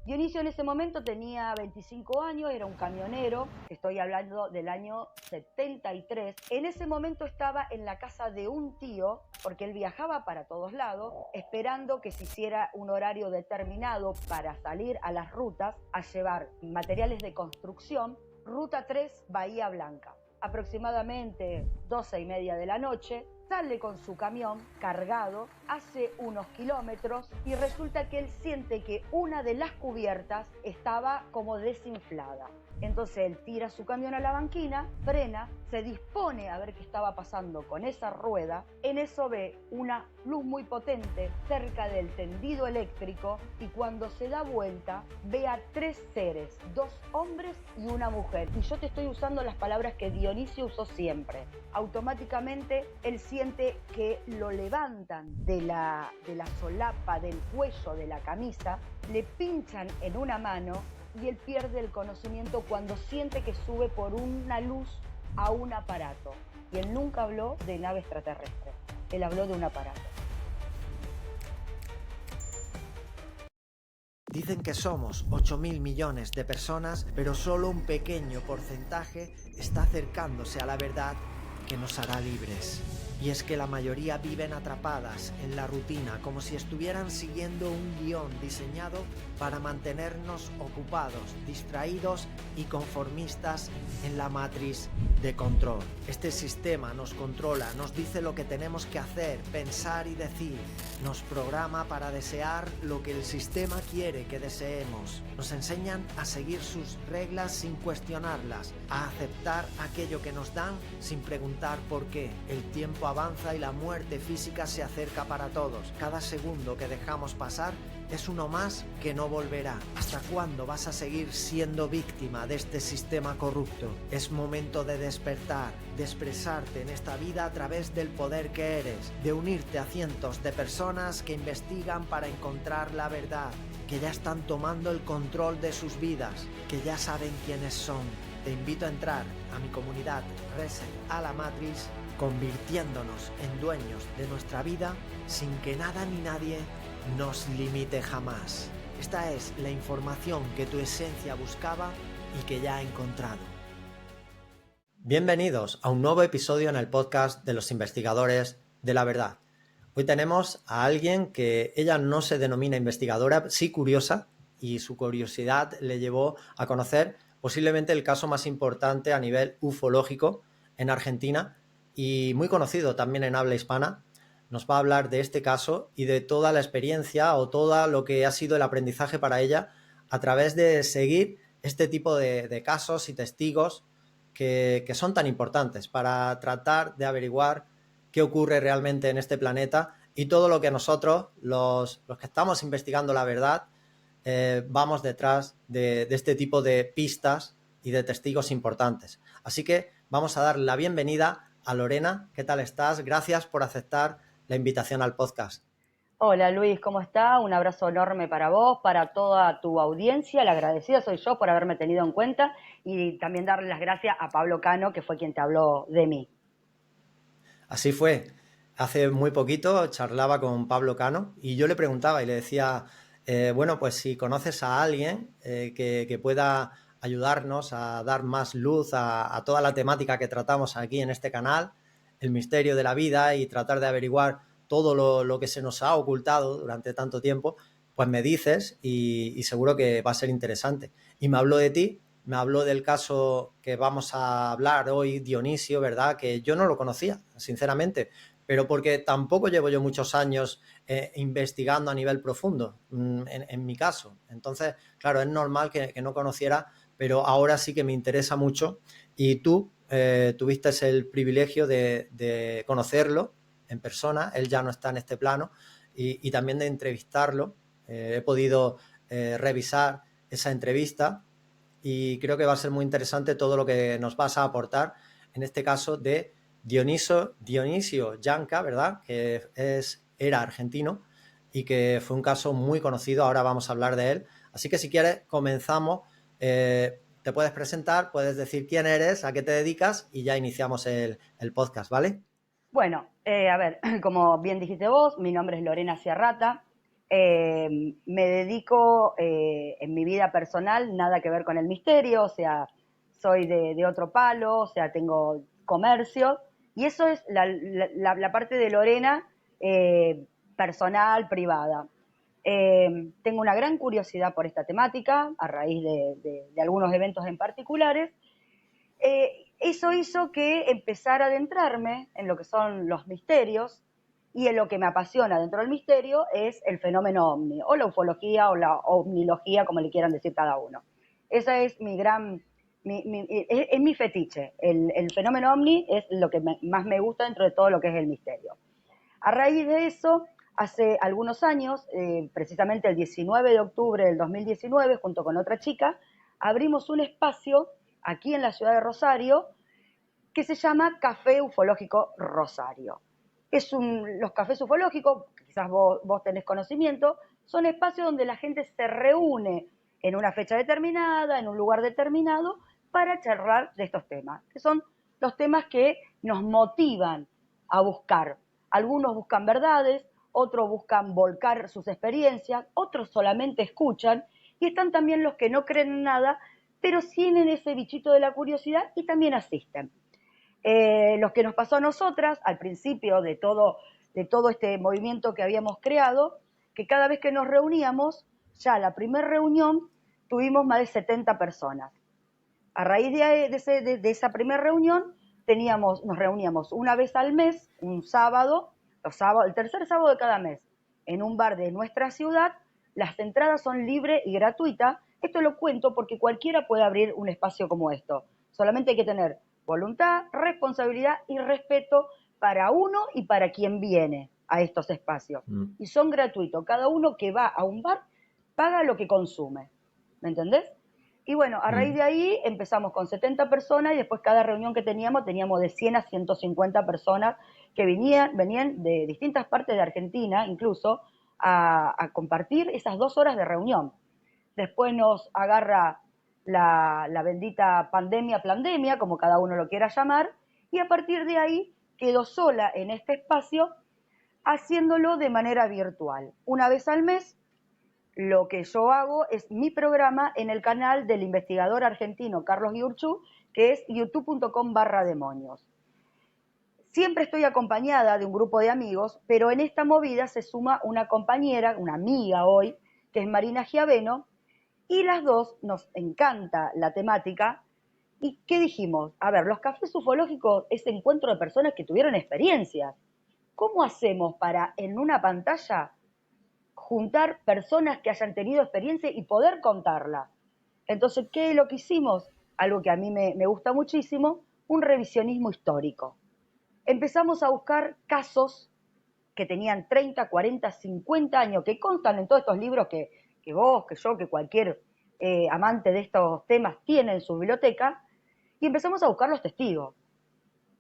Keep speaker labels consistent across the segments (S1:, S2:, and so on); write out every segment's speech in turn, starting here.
S1: Dionisio en ese momento tenía 25 años, era un camionero, estoy hablando del año 73. En ese momento estaba en la casa de un tío, porque él viajaba para todos lados, esperando que se hiciera un horario determinado para salir a las rutas a llevar materiales de construcción, Ruta 3, Bahía Blanca. Aproximadamente 12:30 de la noche, sale con su camión cargado, hace unos kilómetros y resulta que él siente que una de las cubiertas estaba como desinflada. Entonces él tira su camión a la banquina, frena, se dispone a ver qué estaba pasando con esa rueda. En eso ve una luz muy potente cerca del tendido eléctrico y cuando se da vuelta ve a 3 seres, 2 hombres y una mujer. Y yo te estoy usando las palabras que Dionisio usó siempre. Automáticamente él siente que lo levantan de la solapa del cuello de la camisa, le pinchan en una mano y él pierde el conocimiento cuando siente que sube por una luz a un aparato. Y él nunca habló de nave extraterrestre, él habló de un aparato.
S2: Dicen que somos 8.000 millones de personas, pero solo un pequeño porcentaje está acercándose a la verdad que nos hará libres. Y es que la mayoría viven atrapadas en la rutina, como si estuvieran siguiendo un guión diseñado para mantenernos ocupados, distraídos y conformistas en la matriz de control. Este sistema nos controla, nos dice lo que tenemos que hacer, pensar y decir. Nos programa para desear lo que el sistema quiere que deseemos. Nos enseñan a seguir sus reglas sin cuestionarlas, a aceptar aquello que nos dan sin preguntar por qué. El tiempo avanza y la muerte física se acerca para todos. Cada segundo que dejamos pasar es uno más que no volverá. ¿Hasta cuándo vas a seguir siendo víctima de este sistema corrupto? Es momento de despertar, de expresarte en esta vida a través del poder que eres, de unirte a cientos de personas que investigan para encontrar la verdad, que ya están tomando el control de sus vidas, que ya saben quiénes son. Te invito a entrar a mi comunidad Reset a la Matrix, convirtiéndonos en dueños de nuestra vida sin que nada ni nadie nos limite jamás. Esta es la información que tu esencia buscaba y que ya ha encontrado. Bienvenidos a un nuevo episodio en el podcast de los investigadores de la verdad. Hoy tenemos a alguien que ella no se denomina investigadora, sí curiosa, y su curiosidad le llevó a conocer posiblemente el caso más importante a nivel ufológico en Argentina y muy conocido también en habla hispana. Nos va a hablar de este caso y de toda la experiencia o todo lo que ha sido el aprendizaje para ella a través de seguir este tipo de casos y testigos que son tan importantes para tratar de averiguar qué ocurre realmente en este planeta y todo lo que nosotros, los que estamos investigando la verdad, vamos detrás de este tipo de pistas y de testigos importantes. Así que vamos a dar la bienvenida a Lorena. ¿Qué tal estás? Gracias por aceptar la invitación al podcast.
S1: Hola Luis, ¿cómo está? Un abrazo enorme para vos, para toda tu audiencia. La agradecida soy yo por haberme tenido en cuenta y también darle las gracias a Pablo Cano, que fue quien te habló de mí.
S2: Así fue. Hace muy poquito charlaba con Pablo Cano y yo le preguntaba y le decía, bueno, pues si conoces a alguien que pueda ayudarnos a dar más luz a toda la temática que tratamos aquí en este canal, el misterio de la vida y tratar de averiguar todo lo que se nos ha ocultado durante tanto tiempo, pues me dices y seguro que va a ser interesante. Y me habló de ti, me habló del caso que vamos a hablar hoy, Dionisio, ¿verdad? Que yo no lo conocía, sinceramente, pero porque tampoco llevo yo muchos años investigando a nivel profundo, en mi caso. Entonces, claro, es normal que no conociera, pero ahora sí que me interesa mucho y tú tuviste el privilegio de conocerlo en persona. Él ya no está en este plano y también de entrevistarlo. He podido revisar esa entrevista y creo que va a ser muy interesante todo lo que nos vas a aportar, en este caso de Dionisio Janca, ¿verdad? Que era argentino y que fue un caso muy conocido, ahora vamos a hablar de él. Así que si quieres, comenzamos. Te puedes presentar, puedes decir quién eres, a qué te dedicas y ya iniciamos el podcast, ¿vale?
S1: Bueno, a ver, como bien dijiste vos, mi nombre es Lorena Ciarrata. Me dedico en mi vida personal, nada que ver con el misterio, o sea, soy de otro palo, o sea, tengo comercio, y eso es la parte de Lorena personal, privada. Tengo una gran curiosidad por esta temática, a raíz de algunos eventos en particulares. Eso hizo que empezara a adentrarme en lo que son los misterios, y en lo que me apasiona dentro del misterio es el fenómeno ovni, o la ufología, o la ovnilogía, como le quieran decir cada uno. Esa es mi gran, es mi fetiche. El fenómeno ovni es lo que más me gusta dentro de todo lo que es el misterio. A raíz de eso, hace algunos años, precisamente el 19 de octubre del 2019, junto con otra chica, abrimos un espacio aquí en la ciudad de Rosario que se llama Café Ufológico Rosario. Los cafés ufológicos, quizás vos tenés conocimiento, son espacios donde la gente se reúne en una fecha determinada, en un lugar determinado, para charlar de estos temas, que son los temas que nos motivan a buscar. Algunos buscan verdades, otros buscan volcar sus experiencias, otros solamente escuchan, y están también los que no creen en nada, pero tienen ese bichito de la curiosidad y también asisten. Los que nos pasó a nosotras al principio de todo este movimiento que habíamos creado, que cada vez que nos reuníamos, ya la primera reunión tuvimos más de 70 personas. A raíz de esa primera reunión nos reuníamos una vez al mes, un sábado, el tercer sábado de cada mes, en un bar de nuestra ciudad. Las entradas son libres y gratuitas. Esto lo cuento porque cualquiera puede abrir un espacio como esto. Solamente hay que tener voluntad, responsabilidad y respeto para uno y para quien viene a estos espacios. Y son gratuitos. Cada uno que va a un bar paga lo que consume. ¿Me entendés? Y bueno, a raíz de ahí empezamos con 70 personas, y después cada reunión que teníamos de 100 a 150 personas que venían de distintas partes de Argentina, incluso, a compartir esas 2 horas de reunión. Después nos agarra la bendita pandemia, como cada uno lo quiera llamar, y a partir de ahí quedo sola en este espacio, haciéndolo de manera virtual. Una vez al mes, lo que yo hago es mi programa en el canal del investigador argentino Carlos Guiurchú, que es youtube.com/demonios. Siempre estoy acompañada de un grupo de amigos, pero en esta movida se suma una compañera, una amiga hoy, que es Marina Giaveno, y las dos nos encanta la temática. ¿Y qué dijimos? A ver, los cafés ufológicos es encuentro de personas que tuvieron experiencias. ¿Cómo hacemos para en una pantalla juntar personas que hayan tenido experiencia y poder contarla? Entonces, ¿qué es lo que hicimos? Algo que a mí me gusta muchísimo, un revisionismo histórico. Empezamos a buscar casos que tenían 30, 40, 50 años, que constan en todos estos libros que vos, que yo, que cualquier amante de estos temas tiene en su biblioteca, y empezamos a buscar los testigos.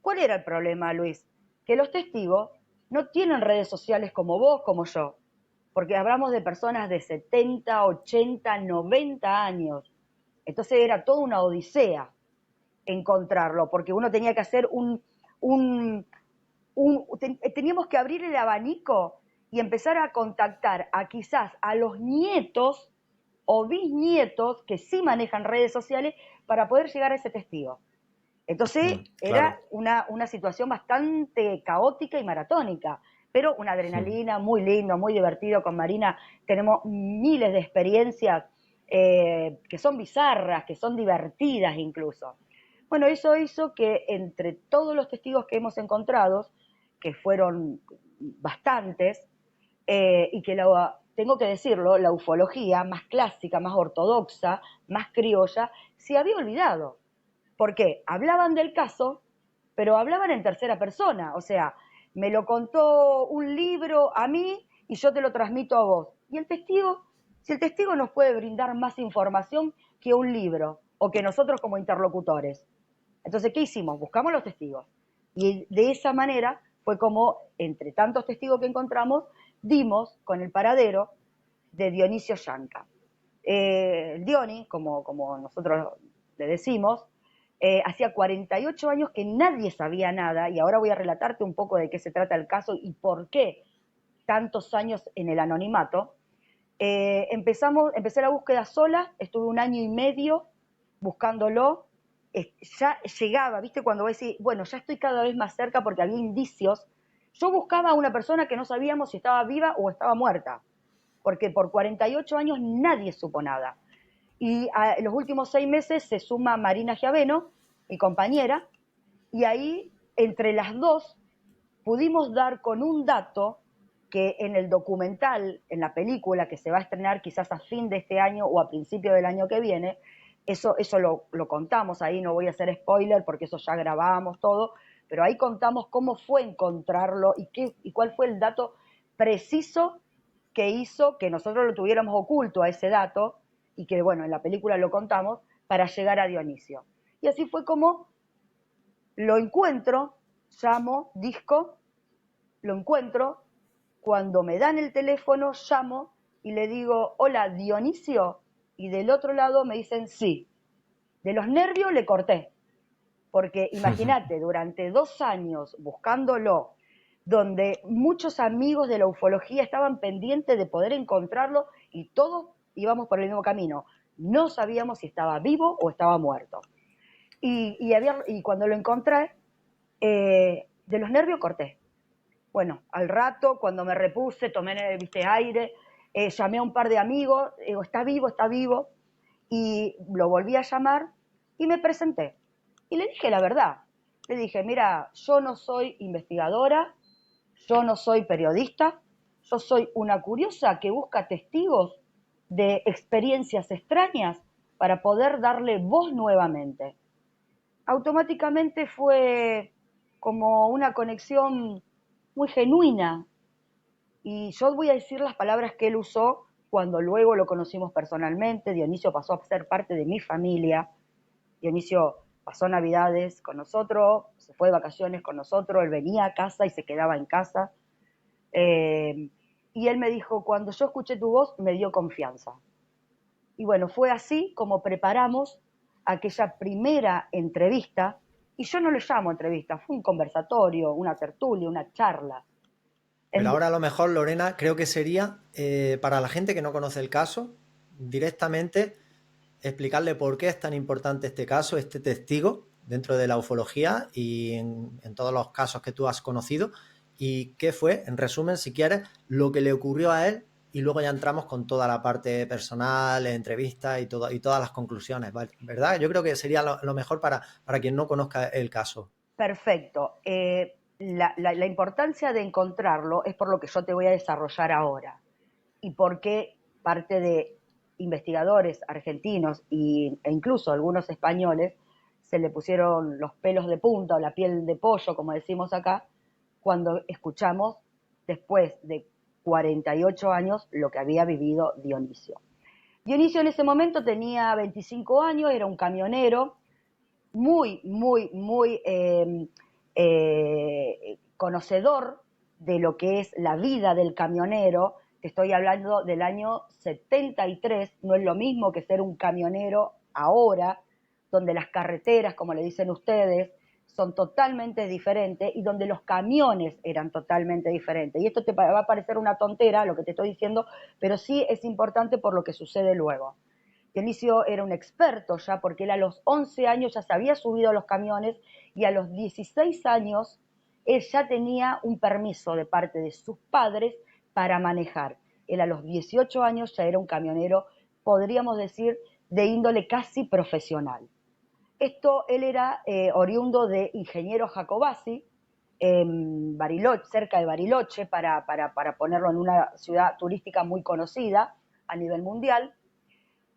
S1: ¿Cuál era el problema, Luis? Que los testigos no tienen redes sociales como vos, como yo, porque hablamos de personas de 70, 80, 90 años. Entonces era toda una odisea encontrarlo, porque uno tenía que hacer teníamos que abrir el abanico y empezar a contactar quizás a los nietos o bisnietos que sí manejan redes sociales para poder llegar a ese testigo. Entonces era una situación bastante caótica y maratónica, pero una adrenalina muy lindo, muy divertido. Con Marina tenemos miles de experiencias que son bizarras, que son divertidas incluso. Bueno, eso hizo que entre todos los testigos que hemos encontrado, que fueron bastantes, y que tengo que decirlo, la ufología más clásica, más ortodoxa, más criolla, se había olvidado. ¿Por qué? Hablaban del caso, pero hablaban en tercera persona. O sea, me lo contó un libro a mí y yo te lo transmito a vos. Y el testigo, si el testigo nos puede brindar más información que un libro o que nosotros como interlocutores. Entonces, ¿qué hicimos? Buscamos los testigos. Y de esa manera fue como, entre tantos testigos que encontramos, dimos con el paradero de Dionisio Yanca. El Dioni, como nosotros le decimos, hacía 48 años que nadie sabía nada, y ahora voy a relatarte un poco de qué se trata el caso y por qué tantos años en el anonimato. Empecé la búsqueda sola, estuve 1 año y medio buscándolo. Ya llegaba, ¿viste? Cuando vos decís, bueno, ya estoy cada vez más cerca porque había indicios. Yo buscaba a una persona que no sabíamos si estaba viva o estaba muerta, porque por 48 años nadie supo nada. Y en los últimos 6 meses se suma Marina Giaveno, mi compañera, y ahí, entre las dos, pudimos dar con un dato que en el documental, en la película que se va a estrenar quizás a fin de este año o a principio del año que viene, eso lo contamos ahí, no voy a hacer spoiler porque eso ya grabamos todo, pero ahí contamos cómo fue encontrarlo y cuál fue el dato preciso que hizo que nosotros lo tuviéramos oculto a ese dato y que, bueno, en la película lo contamos para llegar a Dionisio. Y así fue como lo encuentro, llamo, disco, lo encuentro, cuando me dan el teléfono, llamo y le digo, hola, Dionisio, y del otro lado me dicen sí. De los nervios le corté, porque imagínate, durante 2 años buscándolo, donde muchos amigos de la ufología estaban pendientes de poder encontrarlo y todos íbamos por el mismo camino. No sabíamos si estaba vivo o estaba muerto. Y cuando lo encontré, de los nervios corté. Bueno, al rato, cuando me repuse, tomé, viste, aire, llamé a un par de amigos, digo, está vivo, y lo volví a llamar y me presenté. Y le dije la verdad. Le dije, mira, yo no soy investigadora, yo no soy periodista, yo soy una curiosa que busca testigos de experiencias extrañas para poder darle voz nuevamente. Automáticamente fue como una conexión muy genuina. Y yo voy a decir las palabras que él usó cuando luego lo conocimos personalmente. Dionisio pasó a ser parte de mi familia. Dionisio pasó Navidades con nosotros, se fue de vacaciones con nosotros, él venía a casa y se quedaba en casa. Y él me dijo, cuando yo escuché tu voz, me dio confianza. Y bueno, fue así como preparamos aquella primera entrevista, y yo no le llamo entrevista, fue un conversatorio, una tertulia, una charla.
S2: Pero ahora a lo mejor, Lorena, creo que sería, para la gente que no conoce el caso, directamente explicarle por qué es tan importante este caso, este testigo dentro de la ufología y en todos los casos que tú has conocido, y qué fue, en resumen, si quieres, lo que le ocurrió a él, y luego ya entramos con toda la parte personal, entrevista y todas las conclusiones, ¿verdad? Yo creo que sería lo mejor para quien no conozca el caso.
S1: Perfecto. La importancia de encontrarlo es por lo que yo te voy a desarrollar ahora y por qué parte de investigadores argentinos e incluso algunos españoles se le pusieron los pelos de punta o la piel de pollo, como decimos acá, cuando escuchamos después de 48 años lo que había vivido Dionisio. Dionisio en ese momento tenía 25 años, era un camionero muy conocedor de lo que es la vida del camionero. Te estoy hablando del año 73, no es lo mismo que ser un camionero ahora, donde las carreteras, como le dicen ustedes, son totalmente diferentes y donde los camiones eran totalmente diferentes. Y esto te va a parecer una tontera lo que te estoy diciendo, pero sí es importante por lo que sucede luego. Dionisio era un experto ya porque él a los 11 años ya se había subido a los camiones y a los 16 años él ya tenía un permiso de parte de sus padres para manejar. Él a los 18 años ya era un camionero, podríamos decir, de índole casi profesional. Él era oriundo de Ingeniero Jacobasi, en Bariloche, cerca de Bariloche, para ponerlo en una ciudad turística muy conocida a nivel mundial.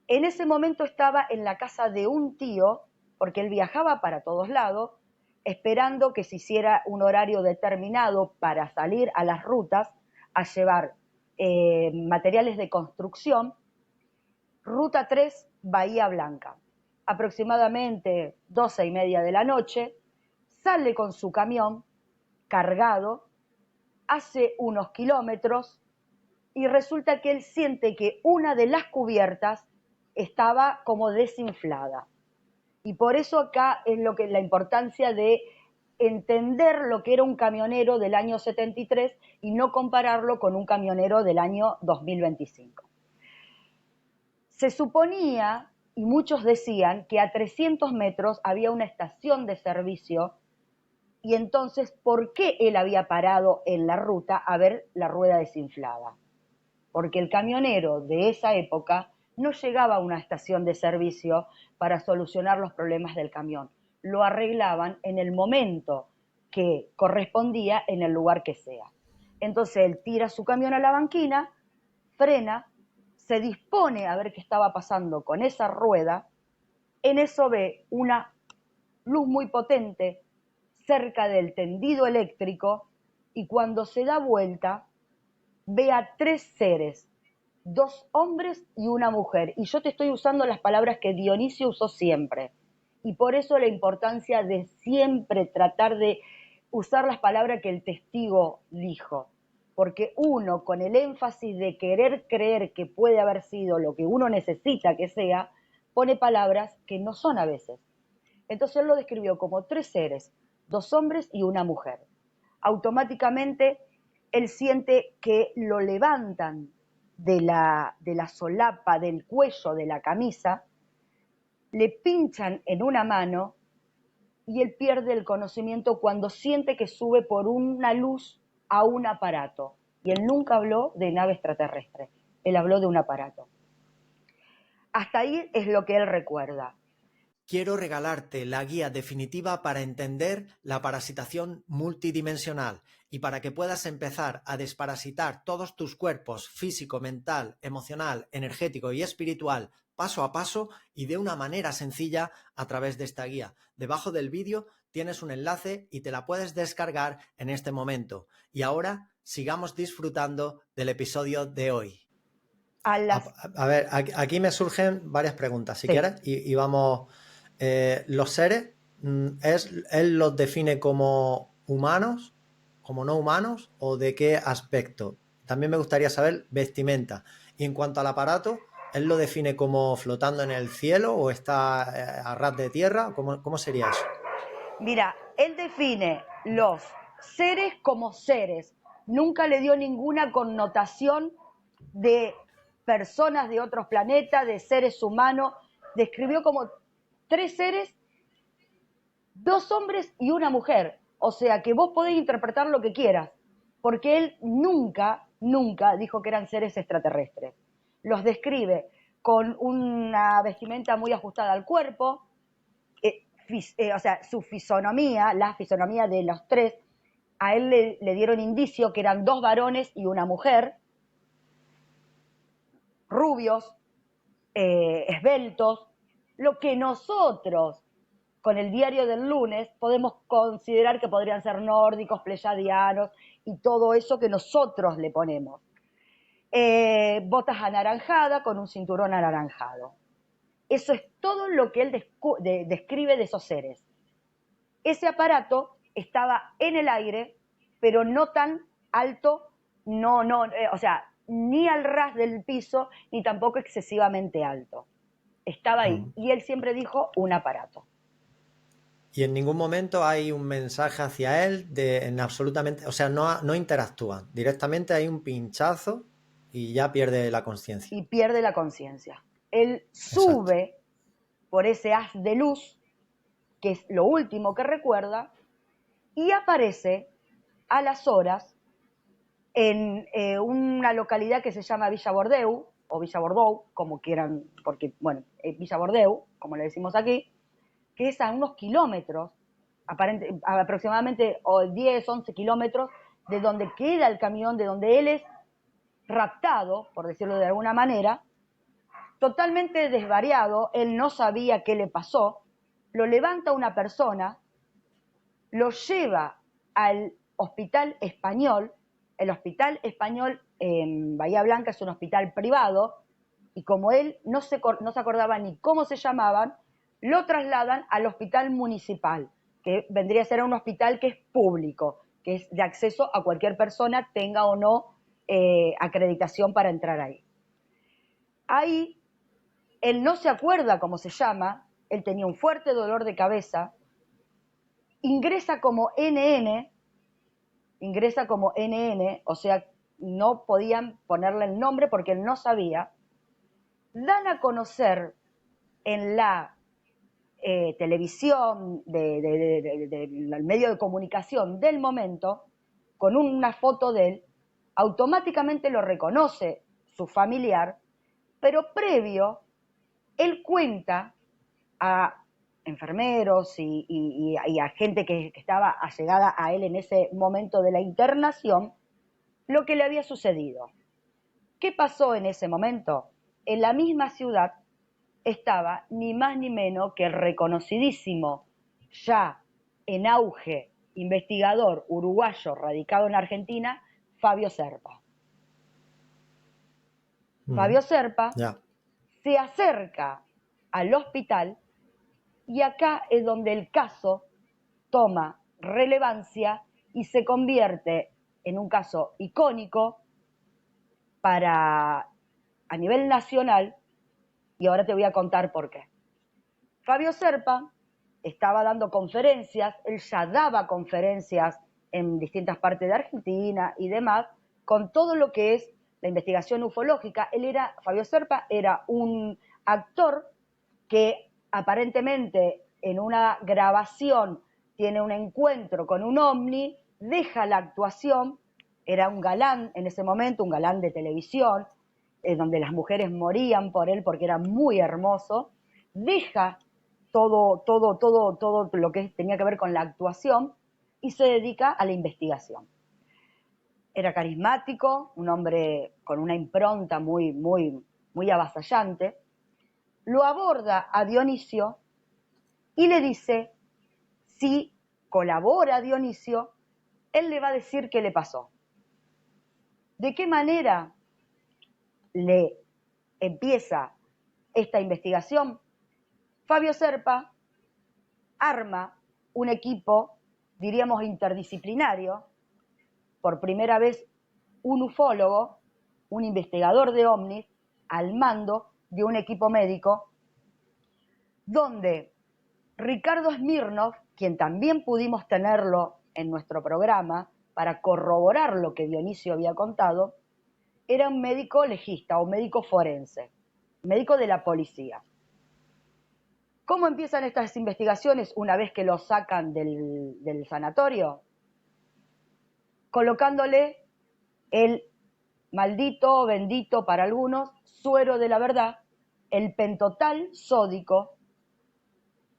S1: En ese momento estaba en la casa de un tío, porque él viajaba para todos lados, esperando que se hiciera un horario determinado para salir a las rutas a llevar materiales de construcción. Ruta 3, Bahía Blanca. Aproximadamente 12:30 de la noche, sale con su camión cargado, hace unos kilómetros y resulta que él siente que una de las cubiertas estaba como desinflada. Y por eso acá es la importancia de entender lo que era un camionero del año 73 y no compararlo con un camionero del año 2025. Se suponía, y muchos decían, que a 300 metros había una estación de servicio, y entonces, ¿por qué él había parado en la ruta a ver la rueda desinflada? Porque el camionero de esa época no llegaba a una estación de servicio para solucionar los problemas del camión. Lo arreglaban en el momento que correspondía en el lugar que sea. Entonces él tira su camión a la banquina, frena, se dispone a ver qué estaba pasando con esa rueda, en eso ve una luz muy potente cerca del tendido eléctrico y cuando se da vuelta ve a 3 seres, 2 hombres y una mujer. Y yo te estoy usando las palabras que Dionisio usó siempre. Y por eso la importancia de siempre tratar de usar las palabras que el testigo dijo. Porque uno, con el énfasis de querer creer que puede haber sido lo que uno necesita que sea, pone palabras que no son a veces. Entonces él lo describió como 3 seres, 2 hombres y una mujer. Automáticamente él siente que lo levantan de la solapa, del cuello de la camisa, le pinchan en una mano y él pierde el conocimiento cuando siente que sube por una luz a un aparato. Y él nunca habló de nave extraterrestre, él habló de un aparato. Hasta ahí es lo que él recuerda.
S2: Quiero regalarte la guía definitiva para entender la parasitación multidimensional y para que puedas empezar a desparasitar todos tus cuerpos físico, mental, emocional, energético y espiritual paso a paso y de una manera sencilla a través de esta guía. Debajo del vídeo tienes un enlace y te la puedes descargar en este momento. Y ahora sigamos disfrutando del episodio de hoy. A ver, aquí me surgen varias preguntas, si quieres, y vamos. Los seres, ¿él los define como humanos, como no humanos, o de qué aspecto? También me gustaría saber vestimenta. Y en cuanto al aparato, ¿él lo define como flotando en el cielo o está a ras de tierra? ¿Cómo sería eso?
S1: Mira, él define los seres como seres. Nunca le dio ninguna connotación de personas de otros planetas, de seres humanos. Describió como 3 seres, 2 hombres y una mujer. O sea que vos podés interpretar lo que quieras, porque él nunca dijo que eran seres extraterrestres. Los describe con una vestimenta muy ajustada al cuerpo, o sea, su fisonomía, la fisonomía de los 3, a él le dieron indicio que eran 2 varones y una mujer, rubios, esbeltos, lo que nosotros, con el diario del lunes, podemos considerar que podrían ser nórdicos, pleyadianos y todo eso que nosotros le ponemos. Botas anaranjadas con un cinturón anaranjado. Eso es todo lo que él describe de esos seres. Ese aparato estaba en el aire, pero no tan alto, o sea, ni al ras del piso, ni tampoco excesivamente alto. Estaba ahí. Y él siempre dijo un aparato.
S2: Y en ningún momento hay un mensaje hacia él en absolutamente, o sea, no interactúan. Directamente hay un pinchazo y ya pierde la conciencia.
S1: Y pierde la conciencia. Él sube por ese haz de luz, que es lo último que recuerda, y aparece a las horas en una localidad que se llama Villa Bordeu, o Villa Bordou, como quieran, porque, bueno, Villa Bordeu, como le decimos aquí, que es a unos kilómetros, aproximadamente 10, 11 kilómetros, de donde queda el camión, de donde él es raptado, por decirlo de alguna manera, totalmente desvariado, él no sabía qué le pasó, lo levanta una persona, lo lleva al hospital español. El hospital español en Bahía Blanca es un hospital privado, y como él no se acordaba ni cómo se llamaban, lo trasladan al hospital municipal, que vendría a ser un hospital que es público, que es de acceso a cualquier persona, tenga o no acreditación para entrar ahí. Ahí, él no se acuerda cómo se llama, él tenía un fuerte dolor de cabeza, ingresa como NN, o sea, no podían ponerle el nombre porque él no sabía, dan a conocer en la televisión, del medio de comunicación del momento, con una foto de él, automáticamente lo reconoce su familiar, pero previo, él cuenta a enfermeros y a gente que estaba allegada a él en ese momento de la internación, lo que le había sucedido. ¿Qué pasó en ese momento? En la misma ciudad estaba ni más ni menos que el reconocidísimo, ya en auge, investigador uruguayo radicado en Argentina, Fabio Serpa. Fabio Serpa se acerca al hospital y acá es donde el caso toma relevancia y se convierte en un caso icónico a nivel nacional, y ahora te voy a contar por qué. Fabio Serpa estaba dando conferencias, él ya daba conferencias en distintas partes de Argentina y demás, con todo lo que es la investigación ufológica. Fabio Serpa era un actor que aparentemente en una grabación tiene un encuentro con un ovni, deja la actuación, era un galán en ese momento, un galán de televisión, donde las mujeres morían por él porque era muy hermoso, deja todo lo que tenía que ver con la actuación y se dedica a la investigación. Era carismático, un hombre con una impronta muy avasallante. Lo aborda a Dionisio y le dice, si colabora Dionisio, él le va a decir qué le pasó. ¿De qué manera le empieza esta investigación? Fabio Serpa arma un equipo, diríamos interdisciplinario, por primera vez un ufólogo, un investigador de ovnis, al mando de un equipo médico, donde Ricardo Smirnoff, quien también pudimos tenerlo en nuestro programa para corroborar lo que Dionisio había contado, era un médico legista o médico forense, médico de la policía. ¿Cómo empiezan estas investigaciones una vez que lo sacan del sanatorio? Colocándole el maldito o bendito para algunos suero de la verdad, el pentotal sódico,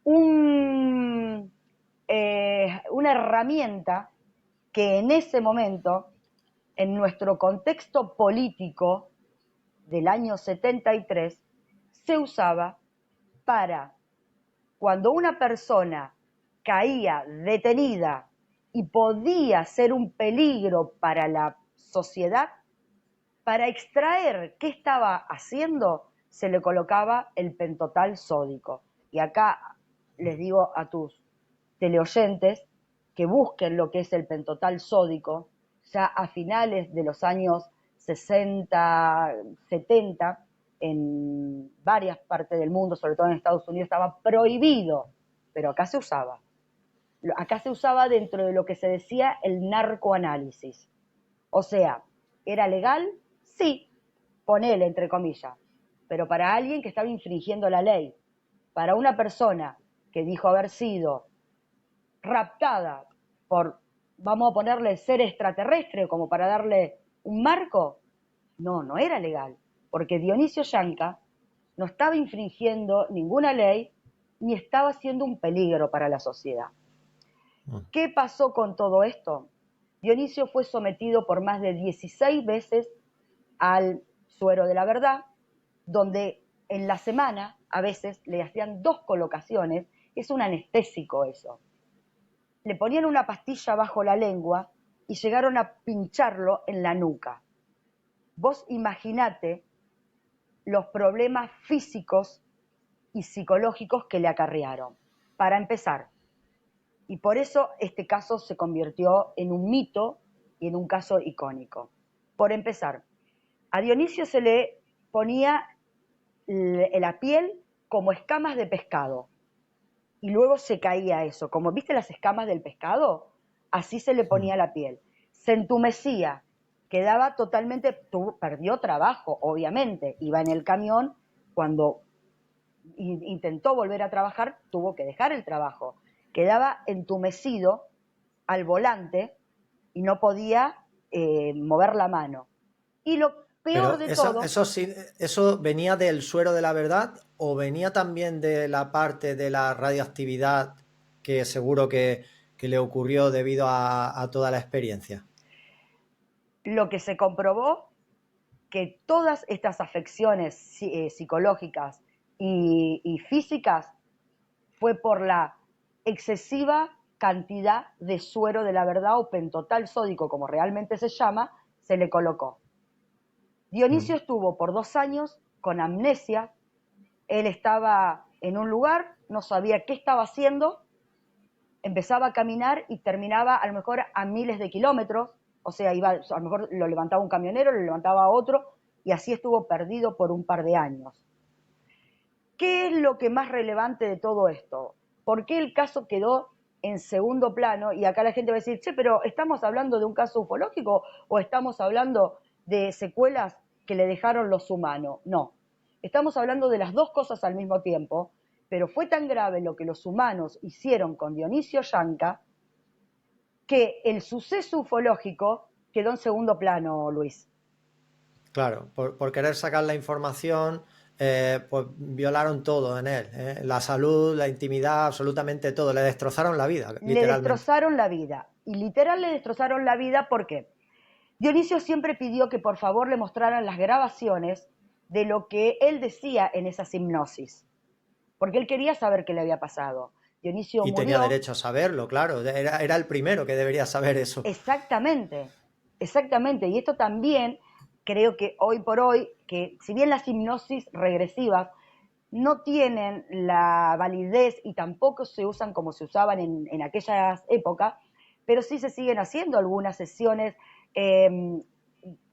S1: una herramienta que en ese momento, en nuestro contexto político del año 73, se usaba para cuando una persona caía detenida y podía ser un peligro para la sociedad, para extraer qué estaba haciendo, se le colocaba el pentotal sódico. Y acá les digo a tus teleoyentes que busquen lo que es el pentotal sódico. Ya a finales de los años 60, 70, en varias partes del mundo, sobre todo en Estados Unidos, estaba prohibido, pero acá se usaba. Acá se usaba dentro de lo que se decía el narcoanálisis. O sea, ¿era legal? Sí, ponele entre comillas, pero para alguien que estaba infringiendo la ley, para una persona que dijo haber sido raptada por, vamos a ponerle ser extraterrestre como para darle un marco, no era legal, porque Dionisio Yanca no estaba infringiendo ninguna ley ni estaba siendo un peligro para la sociedad. ¿Qué pasó con todo esto? Dionisio fue sometido por más de 16 veces al suero de la verdad, donde en la semana a veces le hacían 2 colocaciones, es un anestésico eso. Le ponían una pastilla bajo la lengua y llegaron a pincharlo en la nuca. Vos imaginate los problemas físicos y psicológicos que le acarrearon. Para empezar, y por eso este caso se convirtió en un mito y en un caso icónico. Por empezar, a Dionisio se le ponía la piel como escamas de pescado y luego se caía eso, como viste las escamas del pescado, así se le ponía la piel. Se entumecía, quedaba totalmente, perdió trabajo, obviamente, iba en el camión cuando intentó volver a trabajar, tuvo que dejar el trabajo. Quedaba entumecido al volante y no podía mover la mano. Y lo peor
S2: Pero
S1: de todo,
S2: ¿eso venía del suero de la verdad o venía también de la parte de la radioactividad que seguro que le ocurrió debido a toda la experiencia?
S1: lo que se comprobó, que todas estas afecciones psicológicas y físicas fue por la excesiva cantidad de suero de la verdad o pentotal sódico, como realmente se llama, se le colocó. Dionisio estuvo por 2 años con amnesia. Él estaba en un lugar, no sabía qué estaba haciendo, empezaba a caminar y terminaba a lo mejor a miles de kilómetros, o sea, iba, a lo mejor lo levantaba un camionero, lo levantaba otro, y así estuvo perdido por un par de años. ¿Qué es lo que más relevante de todo esto? ¿Por qué el caso quedó en segundo plano? Y acá la gente va a decir, che, pero ¿estamos hablando de un caso ufológico o estamos hablando de secuelas que le dejaron los humanos? No, estamos hablando de las dos cosas al mismo tiempo, pero fue tan grave lo que los humanos hicieron con Dionisio Yanca que el suceso ufológico quedó en segundo plano, Luis.
S2: Claro, por querer sacar la información, pues violaron todo en él, ¿eh? La salud, la intimidad, absolutamente todo. Le destrozaron la vida,
S1: Le
S2: literalmente.
S1: destrozaron la vida. Y literal le destrozaron la vida porque Dionisio siempre pidió que por favor le mostraran las grabaciones de lo que él decía en esas hipnosis, porque él quería saber qué le había pasado. Dionisio
S2: Y tenía
S1: murió.
S2: derecho a saberlo, claro. Era el primero que debería saber eso.
S1: Exactamente, exactamente. Y esto también creo que hoy por hoy, que si bien las hipnosis regresivas no tienen la validez y tampoco se usan como se usaban en aquellas épocas, pero sí se siguen haciendo algunas sesiones, eh,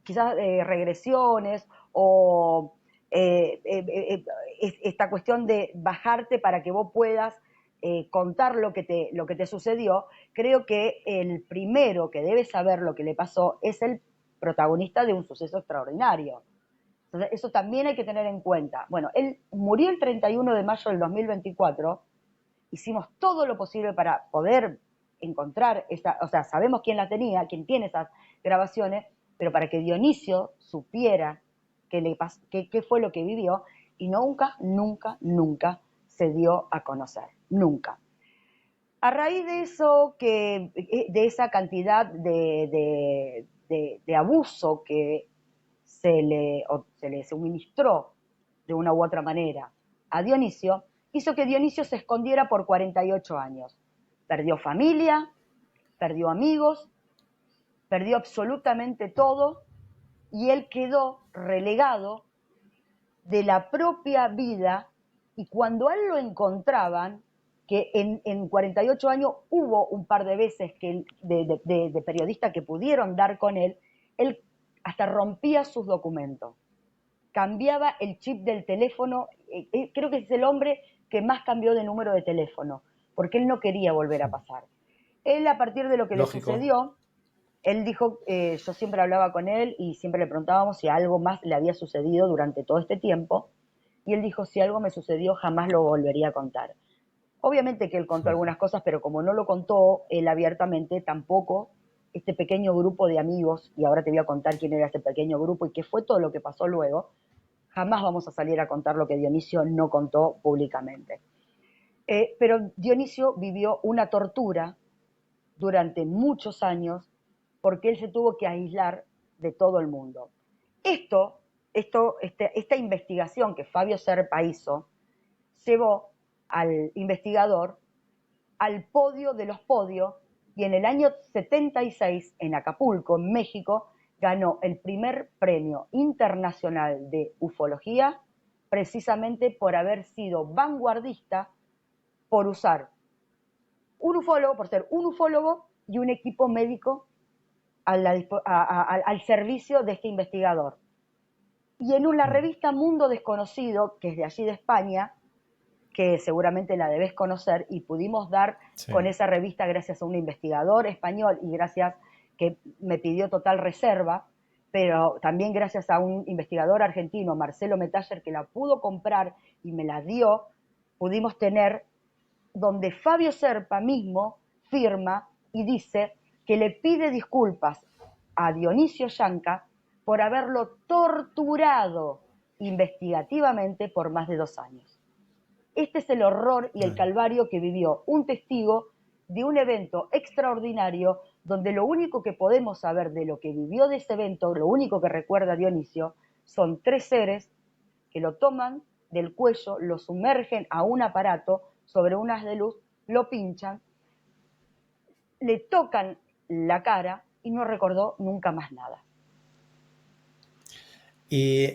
S1: quizás regresiones o esta cuestión de bajarte para que vos puedas contar lo que te sucedió. Creo que el primero que debe saber lo que le pasó es el protagonista de un suceso extraordinario. Entonces, eso también hay que tener en cuenta. Bueno, él murió el 31 de mayo del 2024. Hicimos todo lo posible para poder encontrar esa, o sea, sabemos quién la tenía, quién tiene esas grabaciones, pero para que Dionisio supiera qué fue lo que vivió, y nunca, nunca, nunca se dio a conocer. Nunca. A raíz de eso, de esa cantidad de abuso que se le suministró de una u otra manera a Dionisio, hizo que Dionisio se escondiera por 48 años. Perdió familia, perdió amigos, perdió absolutamente todo y él quedó relegado de la propia vida. Y cuando a él lo encontraban, que en 48 años hubo un par de veces de periodistas que pudieron dar con él hasta rompía sus documentos, cambiaba el chip del teléfono. Creo que es el hombre que más cambió de número de teléfono, porque él no quería volver a pasar. Él, a partir de lo que le
S2: Lógico.
S1: sucedió, él dijo, yo siempre hablaba con él y siempre le preguntábamos si algo más le había sucedido durante todo este tiempo, y él dijo, si algo me sucedió, jamás lo volvería a contar. Obviamente que él contó algunas cosas, pero como no lo contó él abiertamente, tampoco este pequeño grupo de amigos, y ahora te voy a contar quién era este pequeño grupo y qué fue todo lo que pasó luego, jamás vamos a salir a contar lo que Dionisio no contó públicamente. Pero Dionisio vivió una tortura durante muchos años porque él se tuvo que aislar de todo el mundo. Esta investigación que Fabio Serpa hizo llevó al investigador al podio de los podios, y en el año 76, en Acapulco, en México, ganó el primer premio internacional de ufología, precisamente por haber sido vanguardista, por usar un ufólogo, por ser un ufólogo y un equipo médico al servicio de este investigador. Y en una revista Mundo Desconocido, que es de allí de España, que seguramente la debes conocer, y pudimos dar
S2: Sí.
S1: con esa revista gracias a un investigador español y gracias que me pidió total reserva, pero también gracias a un investigador argentino, Marcelo Metaller, que la pudo comprar y me la dio, pudimos tener donde Fabio Serpa mismo firma y dice que le pide disculpas a Dionisio Yanca por haberlo torturado investigativamente por más de 2 años. Este es el horror y el calvario que vivió un testigo de un evento extraordinario donde lo único que podemos saber de lo que vivió de ese evento, lo único que recuerda Dionisio, son 3 seres que lo toman del cuello, lo sumergen a un aparato sobre un haz de luz, lo pinchan, le tocan la cara y no recordó nunca más nada.
S2: ¿Y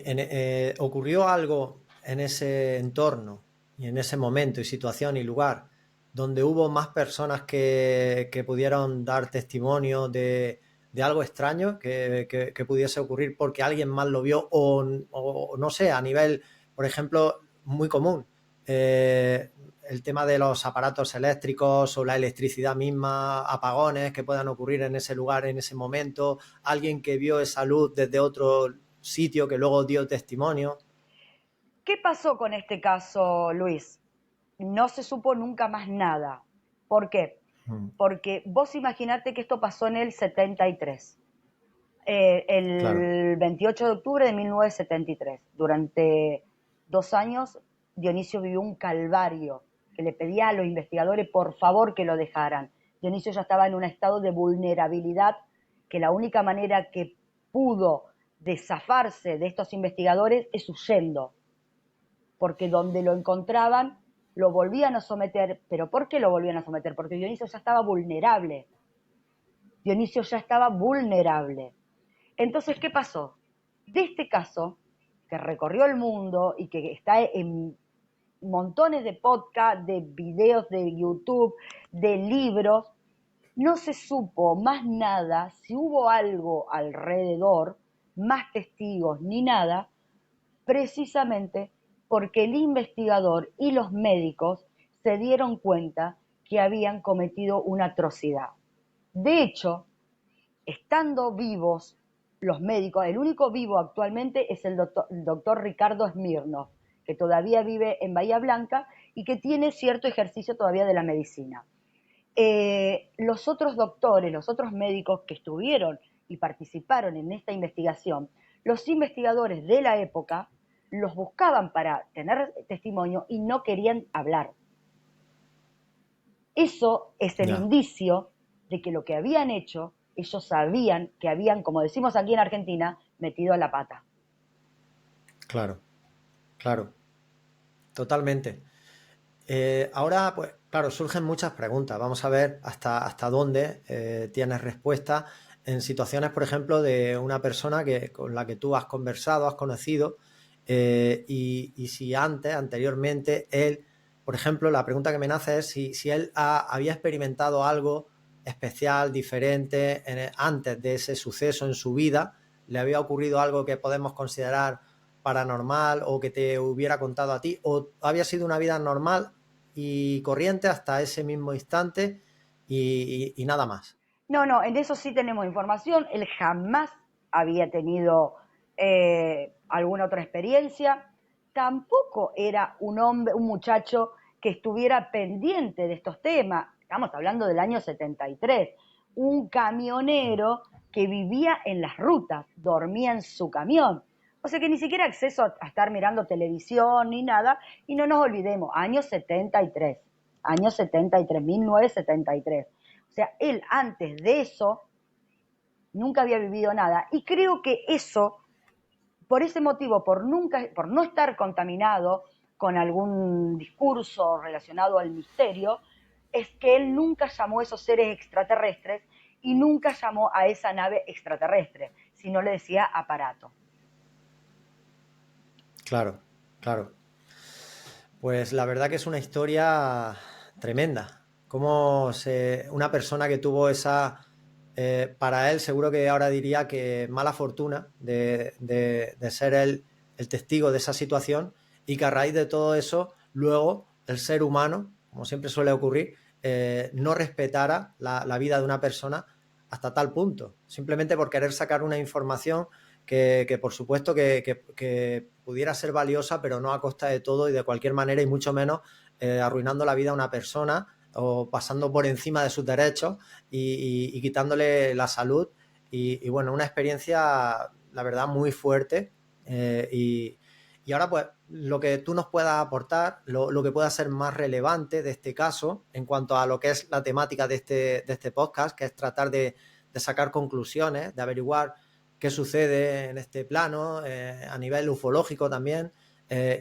S2: ocurrió algo en ese entorno y en ese momento y situación y lugar donde hubo más personas que pudieron dar testimonio de algo extraño que pudiese ocurrir porque alguien más lo vio o no sé, a nivel, por ejemplo, muy común, el tema de los aparatos eléctricos o la electricidad misma, apagones que puedan ocurrir en ese lugar, en ese momento, alguien que vio esa luz desde otro sitio que luego dio testimonio?
S1: ¿Qué pasó con este caso, Luis? No se supo nunca más nada. ¿Por qué? Porque vos imaginate que esto pasó en el 73, el
S2: Claro.
S1: 28 de octubre de 1973. Durante 2 años, Dionisio vivió un calvario que le pedía a los investigadores por favor que lo dejaran. Dionisio ya estaba en un estado de vulnerabilidad que la única manera que pudo de zafarse de estos investigadores es huyendo, porque donde lo encontraban lo volvían a someter. ¿Pero por qué lo volvían a someter? Porque Dionisio ya estaba vulnerable. Dionisio ya estaba vulnerable. Entonces, ¿qué pasó? De este caso, que recorrió el mundo y que está en montones de podcasts, de videos de YouTube, de libros, no se supo más nada, si hubo algo alrededor, más testigos ni nada, precisamente porque el investigador y los médicos se dieron cuenta que habían cometido una atrocidad. De hecho, estando vivos los médicos, el único vivo actualmente es el doctor Ricardo Smirnov, que todavía vive en Bahía Blanca y que tiene cierto ejercicio todavía de la medicina. Los otros doctores, los otros médicos que estuvieron y participaron en esta investigación, los investigadores de la época los buscaban para tener testimonio y no querían hablar. Eso es el indicio de que lo que habían hecho, ellos sabían que habían, como decimos aquí en Argentina, metido la pata.
S2: Claro, claro, totalmente. Ahora, pues claro, surgen muchas preguntas. Vamos a ver hasta dónde tienes respuesta en situaciones, por ejemplo, de una persona con la que tú has conversado, has conocido, y si anteriormente, él, por ejemplo, la pregunta que me nace es si él había experimentado algo especial, diferente, antes de ese suceso en su vida, le había ocurrido algo que podemos considerar paranormal o que te hubiera contado a ti, o había sido una vida normal y corriente hasta ese mismo instante y nada más.
S1: No, en eso sí tenemos información. Él jamás había tenido alguna otra experiencia. Tampoco era un hombre, un muchacho que estuviera pendiente de estos temas. Estamos hablando del año 73. Un camionero que vivía en las rutas, dormía en su camión. O sea que ni siquiera acceso a estar mirando televisión ni nada. Y no nos olvidemos, año 73, 1973. O sea, él antes de eso nunca había vivido nada. Y creo que eso, por ese motivo, por no estar contaminado con algún discurso relacionado al misterio, es que él nunca llamó a esos seres extraterrestres y nunca llamó a esa nave extraterrestre, sino le decía aparato.
S2: Claro, claro. Pues la verdad que es una historia tremenda. Como una persona que tuvo esa, para él seguro que ahora diría que mala fortuna de ser el testigo de esa situación y que a raíz de todo eso, luego el ser humano, como siempre suele ocurrir, no respetara la vida de una persona hasta tal punto, simplemente por querer sacar una información que por supuesto que pudiera ser valiosa, pero no a costa de todo y de cualquier manera, y mucho menos arruinando la vida a una persona o pasando por encima de sus derechos y quitándole la salud. Y bueno, una experiencia, la verdad, muy fuerte. Y ahora, pues, lo que tú nos puedas aportar, lo que pueda ser más relevante de este caso, en cuanto a lo que es la temática de este podcast, que es tratar de sacar conclusiones, de averiguar qué sucede en este plano, a nivel ufológico también,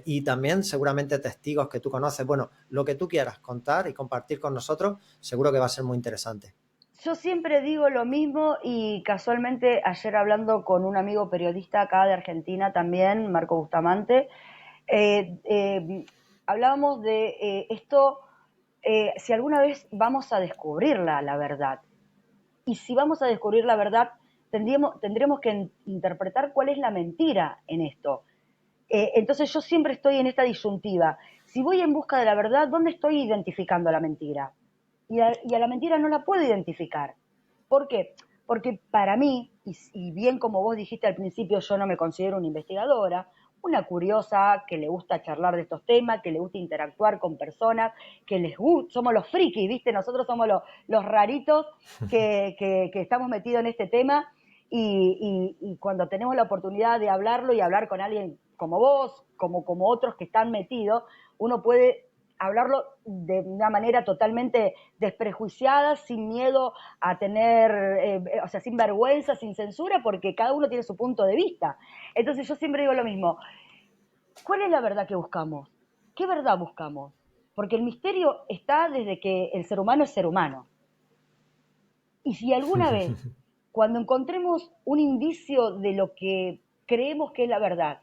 S2: y también seguramente testigos que tú conoces. Bueno, lo que tú quieras contar y compartir con nosotros, seguro que va a ser muy interesante.
S1: Yo siempre digo lo mismo y casualmente ayer hablando con un amigo periodista acá de Argentina también, Marco Bustamante, eh, eh, hablábamos de esto, si alguna vez vamos a descubrir la verdad. Y si vamos a descubrir la verdad, tendremos que interpretar cuál es la mentira en esto. Entonces yo siempre estoy en esta disyuntiva. Si voy en busca de la verdad, ¿dónde estoy identificando la mentira? Y a la mentira no la puedo identificar. ¿Por qué? Porque para mí, y bien como vos dijiste al principio, yo no me considero una investigadora, una curiosa que le gusta charlar de estos temas, que le gusta interactuar con personas, que les gusta, somos los frikis, ¿viste? Nosotros somos los raritos que estamos metidos en este tema y cuando tenemos la oportunidad de hablarlo y hablar con alguien como vos, como otros que están metidos, uno puede hablarlo de una manera totalmente desprejuiciada, sin miedo a tener, o sea, sin vergüenza, sin censura, porque cada uno tiene su punto de vista. Entonces yo siempre digo lo mismo, ¿cuál es la verdad que buscamos? ¿Qué verdad buscamos? Porque el misterio está desde que el ser humano es ser humano. Y si alguna vez, cuando encontremos un indicio de lo que creemos que es la verdad,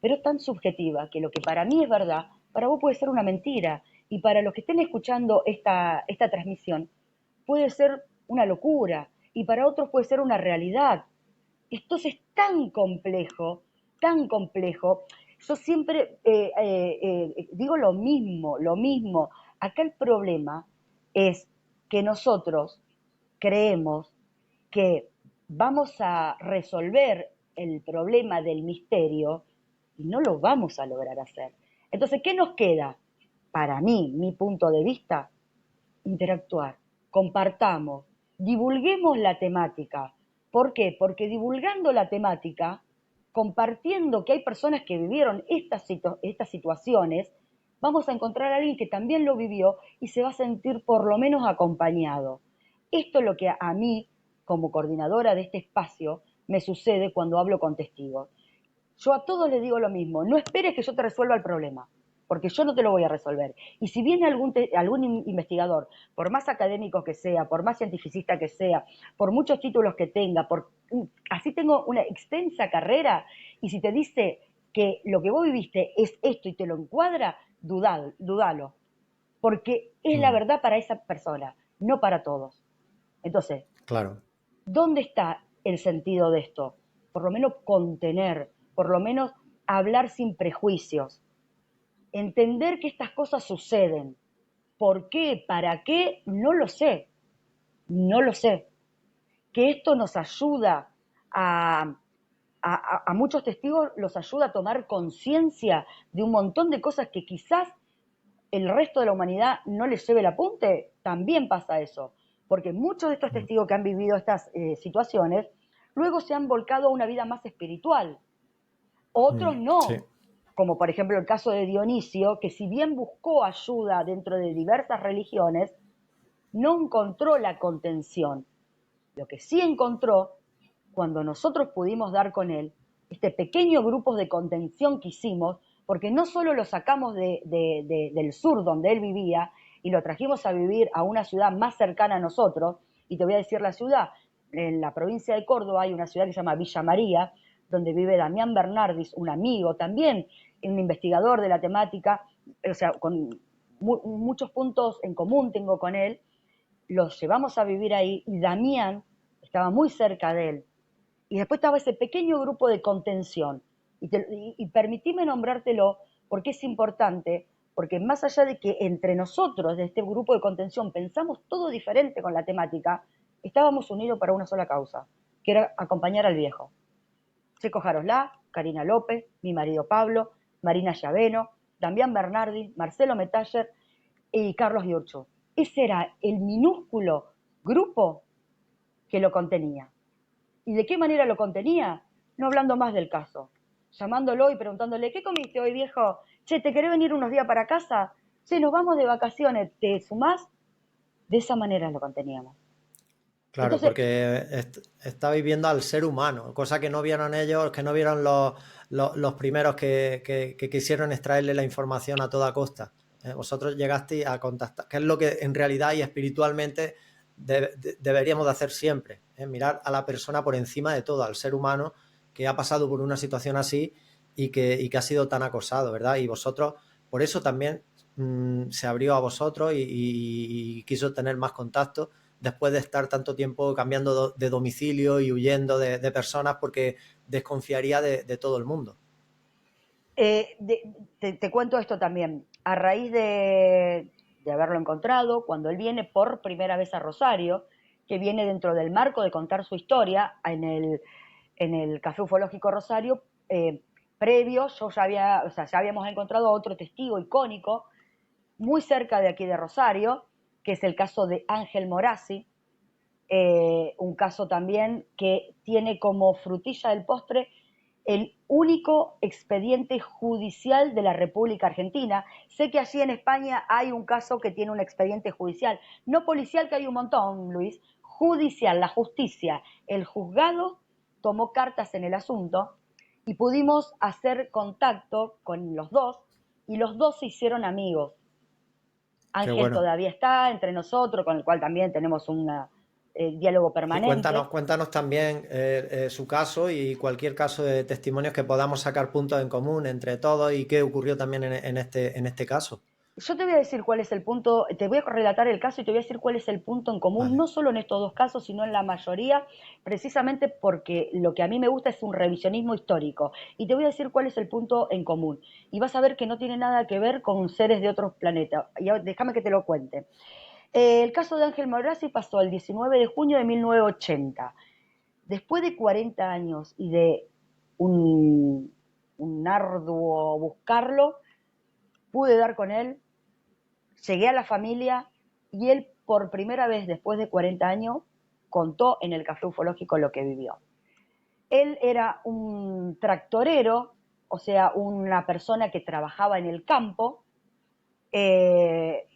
S1: pero es tan subjetiva que lo que para mí es verdad, para vos puede ser una mentira. Y para los que estén escuchando esta transmisión, puede ser una locura. Y para otros puede ser una realidad. Esto es tan complejo, tan complejo. Yo siempre digo lo mismo, lo mismo. Acá el problema es que nosotros creemos que vamos a resolver el problema del misterio y no lo vamos a lograr hacer. Entonces, ¿qué nos queda? Para mí, mi punto de vista, interactuar, compartamos, divulguemos la temática. ¿Por qué? Porque divulgando la temática, compartiendo que hay personas que vivieron estas situaciones, vamos a encontrar a alguien que también lo vivió y se va a sentir por lo menos acompañado. Esto es lo que a mí, como coordinadora de este espacio, me sucede cuando hablo con testigos. Yo a todos les digo lo mismo, no esperes que yo te resuelva el problema, porque yo no te lo voy a resolver. Y si viene algún investigador, por más académico que sea, por más cientificista que sea, por muchos títulos que tenga, así tengo una extensa carrera, y si te dice que lo que vos viviste es esto y te lo encuadra, dudalo, porque es la verdad para esa persona, no para todos. Entonces,
S2: Claro.
S1: ¿dónde está el sentido de esto? Por lo menos contener, por lo menos hablar sin prejuicios, entender que estas cosas suceden. ¿Por qué? ¿Para qué? No lo sé, no lo sé. Que esto nos ayuda a muchos testigos, los ayuda a tomar conciencia de un montón de cosas que quizás el resto de la humanidad no les lleve el apunte, también pasa eso. Porque muchos de estos testigos que han vivido estas situaciones, luego se han volcado a una vida más espiritual. Otros
S2: Sí.
S1: no, como por ejemplo el caso de Dionisio, que si bien buscó ayuda dentro de diversas religiones, no encontró la contención. Lo que sí encontró, cuando nosotros pudimos dar con él, este pequeño grupo de contención que hicimos, porque no solo lo sacamos del sur donde él vivía y lo trajimos a vivir a una ciudad más cercana a nosotros, y te voy a decir la ciudad, en la provincia de Córdoba hay una ciudad que se llama Villa María, donde vive Damián Bernardis, un amigo también, un investigador de la temática, o sea, con muchos puntos en común tengo con él, los llevamos a vivir ahí y Damián estaba muy cerca de él. Y después estaba ese pequeño grupo de contención. Y permitime nombrártelo porque es importante, porque más allá de que entre nosotros, de este grupo de contención, pensamos todo diferente con la temática, estábamos unidos para una sola causa, que era acompañar al viejo. Checo Jaroslá, Karina López, mi marido Pablo, Marina Llaveno, Damián Bernardi, Marcelo Metaller y Carlos Giorgio. Ese era el minúsculo grupo que lo contenía. ¿Y de qué manera lo contenía? No hablando más del caso, llamándolo y preguntándole, ¿qué comiste hoy, viejo? Che, ¿te querés venir unos días para casa? Che, nos vamos de vacaciones, ¿te sumás? De esa manera lo conteníamos.
S2: Claro,
S1: Entonces,
S2: porque estabais viendo al ser humano, cosa que no vieron ellos, que no vieron los primeros que quisieron extraerle la información a toda costa. Vosotros llegasteis a contactar, que es lo que en realidad y espiritualmente deberíamos de hacer siempre, mirar a la persona por encima de todo, al ser humano que ha pasado por una situación así y que ha sido tan acosado, ¿verdad? Y vosotros, por eso también se abrió a vosotros y quiso tener más contacto después de estar tanto tiempo cambiando de domicilio y huyendo de personas porque desconfiaría de todo el mundo.
S1: te cuento esto también. A raíz de haberlo encontrado, cuando él viene por primera vez a Rosario, que viene dentro del marco de contar su historia en el Café Ufológico Rosario, previo, yo ya habíamos encontrado otro testigo icónico muy cerca de aquí de Rosario, que es el caso de Ángel Morazzi, un caso también que tiene como frutilla del postre el único expediente judicial de la República Argentina. Sé que allí en España hay un caso que tiene un expediente judicial, no policial, que hay un montón, Luis, judicial, la justicia, el juzgado tomó cartas en el asunto y pudimos hacer contacto con los dos y los dos se hicieron amigos.
S2: Qué
S1: Ángel
S2: bueno.
S1: todavía está entre nosotros, con el cual también tenemos un diálogo
S2: Sí,
S1: permanente.
S2: cuéntanos también su caso y cualquier caso de testimonios que podamos sacar puntos en común entre todos y qué ocurrió también en este caso.
S1: Yo te voy a decir cuál es el punto, te voy a relatar el caso y te voy a decir cuál es el punto en común,
S2: Vale.
S1: no solo en estos dos casos, sino en la mayoría, precisamente porque lo que a mí me gusta es un revisionismo histórico. Y te voy a decir cuál es el punto en común. Y vas a ver que no tiene nada que ver con seres de otros planetas. Y déjame que te lo cuente. El caso de Ángel Morazzi pasó el 19 de junio de 1980. Después de 40 años y de un arduo buscarlo, pude dar con él, llegué a la familia y él por primera vez después de 40 años contó en el Café Ufológico lo que vivió. Él era un tractorero, o sea, una persona que trabajaba en el campo. Eh,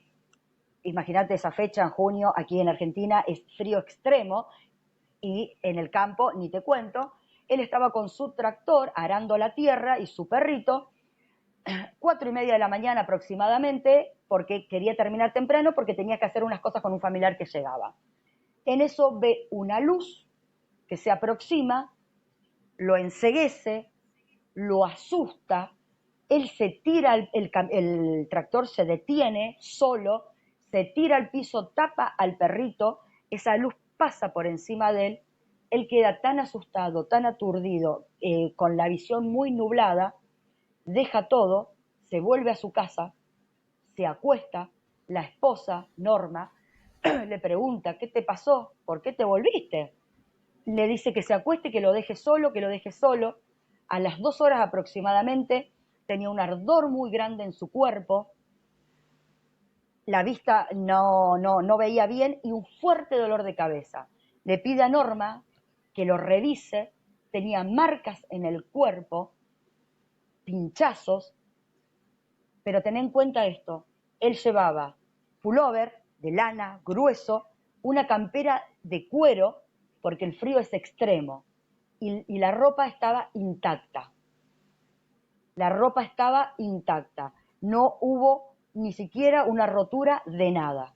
S1: Imagínate esa fecha en junio, aquí en Argentina es frío extremo y en el campo, ni te cuento. Él estaba con su tractor arando la tierra y su perrito, 4:30 de la mañana aproximadamente, porque quería terminar temprano, porque tenía que hacer unas cosas con un familiar que llegaba. En eso ve una luz que se aproxima, lo enceguece, lo asusta, él se tira, el tractor se detiene solo, se tira al piso, tapa al perrito, esa luz pasa por encima de él queda tan asustado, tan aturdido, con la visión muy nublada, deja todo, se vuelve a su casa, se acuesta, la esposa, Norma, le pregunta, ¿qué te pasó? ¿Por qué te volviste? Le dice que se acueste, que lo deje solo, que lo deje solo. A las 2 horas aproximadamente tenía un ardor muy grande en su cuerpo, la vista no veía bien y un fuerte dolor de cabeza. Le pide a Norma que lo revise, tenía marcas en el cuerpo, pinchazos, pero ten en cuenta esto, él llevaba pullover de lana grueso, una campera de cuero, porque el frío es extremo, y la ropa estaba intacta. La ropa estaba intacta, no hubo ni siquiera una rotura de nada.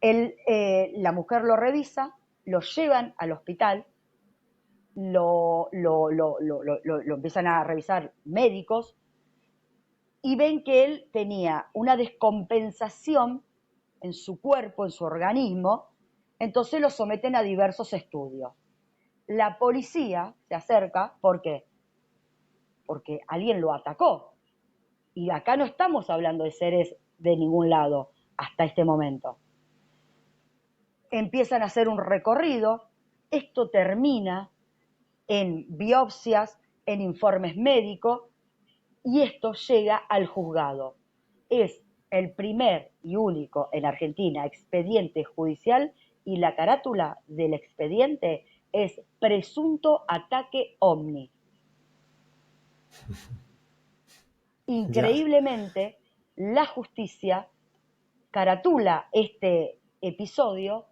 S1: La mujer lo revisa, lo llevan al hospital, lo empiezan a revisar médicos, y ven que él tenía una descompensación en su cuerpo, en su organismo, entonces lo someten a diversos estudios. La policía se acerca, ¿por qué? Porque alguien lo atacó. Y acá no estamos hablando de seres de ningún lado hasta este momento. Empiezan a hacer un recorrido, esto termina en biopsias, en informes médicos, y esto llega al juzgado. Es el primer y único en Argentina expediente judicial y la carátula del expediente es presunto ataque ovni.
S2: Ya,
S1: Increíblemente, la justicia caratula este episodio